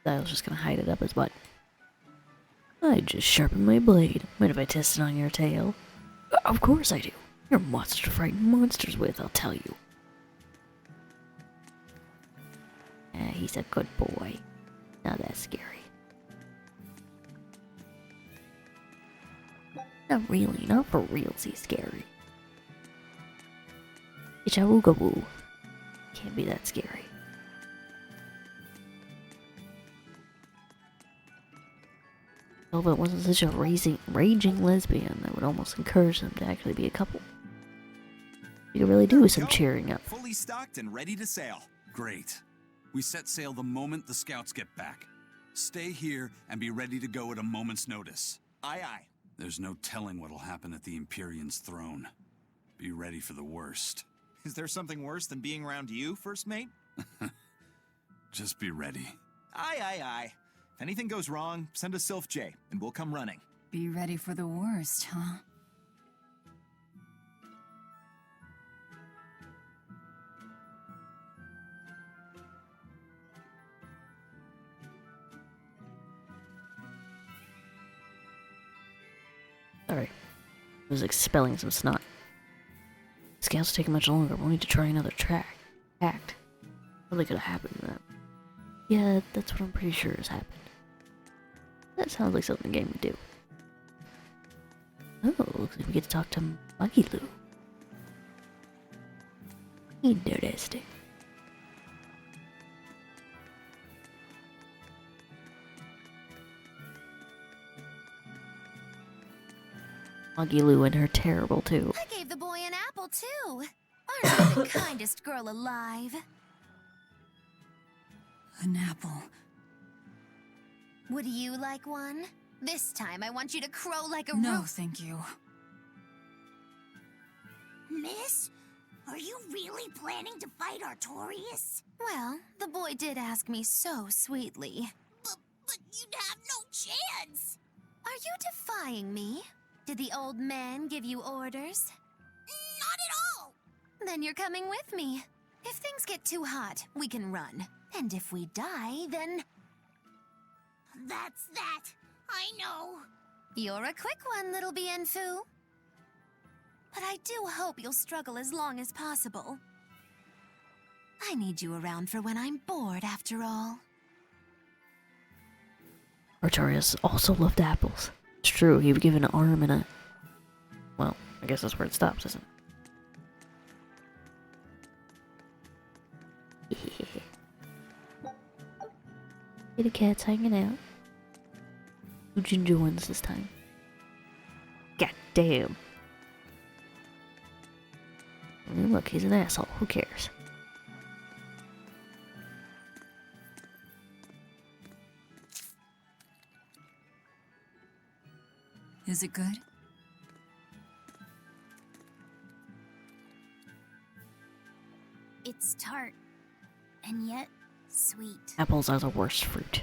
I was just gonna hide it up his butt. I just sharpened my blade. Mind if I test it on your tail? Of course I do. You're a monster to frighten monsters with, I'll tell you. He's a good boy. Not that scary. Not really, not for real, he's scary. Ichawooga-woo. Can't be that scary. If it wasn't such a raging lesbian, that would almost encourage them to actually be a couple. You could really do with some cheering up. Fully stocked and ready to sail. Great. We set sail the moment the scouts get back. Stay here and be ready to go at a moment's notice. Aye, aye. There's no telling what'll happen at the Empyrean's throne. Be ready for the worst. Is there something worse than being around you, First Mate? Just be ready. Aye, aye, aye. If anything goes wrong, send a Sylph J, and we'll come running. Be ready for the worst, huh? Sorry. I was expelling some snot. Scouts taking much longer. We'll need to try another act. Really could have happened to them. Yeah, that's what I'm pretty sure has happened. That sounds like something the game would do. Oh, looks like we get to talk to Magilu. Interesting. Magilu and her terrible too. I gave the boy an apple too. Aren't you the kindest girl alive? An apple. Would you like one? This time I want you to crow like a No, thank you. Miss, are you really planning to fight Artorias? Well, the boy did ask me so sweetly. But you'd have no chance. Are you defying me? Did the old man give you orders? Not at all. Then you're coming with me. If things get too hot, we can run. And if we die, then... That's that. I know. You're a quick one, little Bienfu. But I do hope you'll struggle as long as possible. I need you around for when I'm bored, after all. Artorias also loved apples. It's true, he would give an arm and a... Well, I guess that's where it stops, isn't it? Kitty cat's hanging out. Two ginger ones this time. God damn. I mean, look, he's an asshole. Who cares? Is it good? It's tart, and yet sweet. Apples are the worst fruit.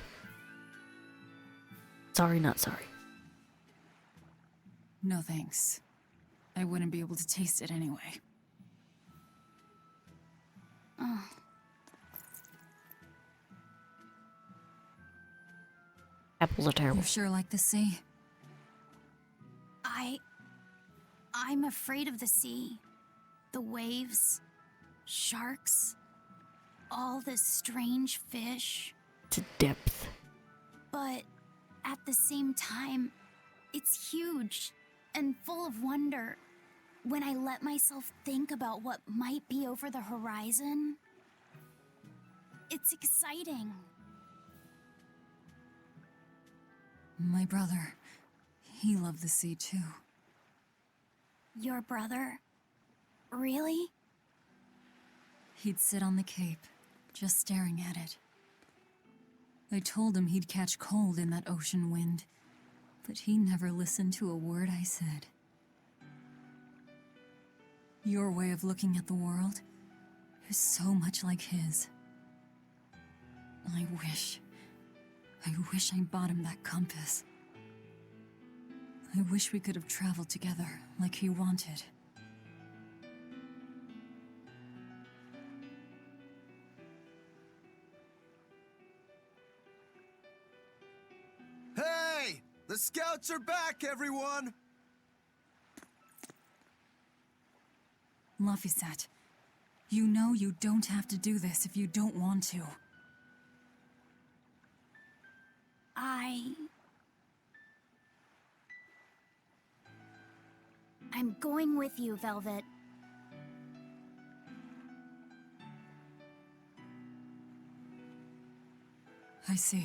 Sorry, not sorry. No thanks. I wouldn't be able to taste it anyway. Oh. Apples are terrible. You sure like the sea? I'm afraid of the sea. The waves, sharks, all the strange fish. To depth. But at the same time, it's huge and full of wonder. When I let myself think about what might be over the horizon, it's exciting. My brother, he loved the sea too. Your brother? Really? He'd sit on the cape, just staring at it. I told him he'd catch cold in that ocean wind, but he never listened to a word I said. Your way of looking at the world is so much like his. I wish I bought him that compass. I wish we could have traveled together like he wanted. Hey! The scouts are back, everyone! Lafayette, you know you don't have to do this if you don't want to. I'm going with you, Velvet. I see.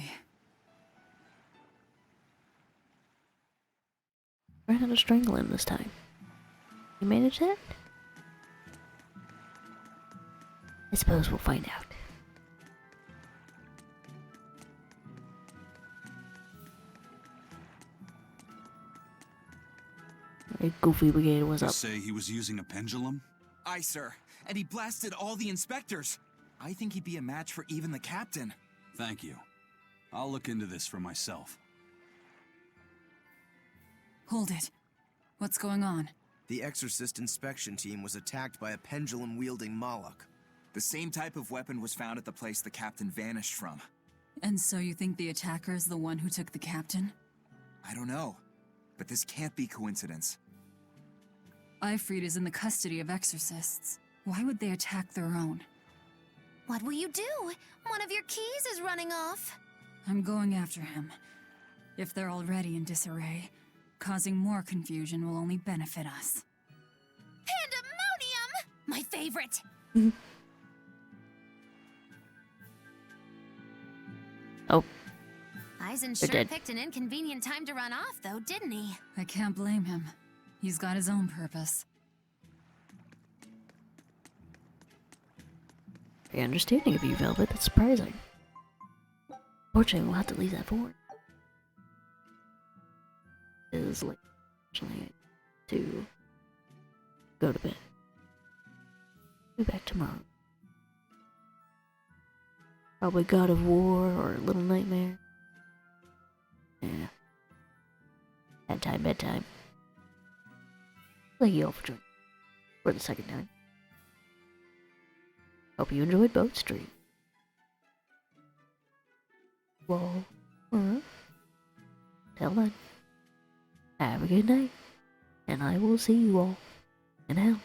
Learn how to strangle him this time. You manage that? I suppose we'll find out. Hey, Goofy Brigade, what's You up? say he was using a pendulum? Aye, sir. And he blasted all the inspectors. I think he'd be a match for even the captain. Thank you. I'll look into this for myself. Hold it. What's going on? The Exorcist inspection team was attacked by a pendulum-wielding Moloch. The same type of weapon was found at the place the captain vanished from. And so you think the attacker is the one who took the captain? I don't know, but this can't be coincidence. Ifrit is in the custody of exorcists. Why would they attack their own? What will you do? One of your keys is running off. I'm going after him. If they're already in disarray, causing more confusion will only benefit us. Pandemonium! My favorite! Oh. Eisen They're sure dead. picked an inconvenient time to run off, though, didn't he? I can't blame him. He's got his own purpose. Very understanding of you, Velvet. That's surprising. Fortunately, we'll have to leave that for it. Is like actually to go to bed. Be back tomorrow. Probably God of War or Little Nightmare. Yeah. Bedtime. Thank you all for joining for the second time. Hope you enjoyed both streams. Well, till then, have a good night, and I will see you all in hell.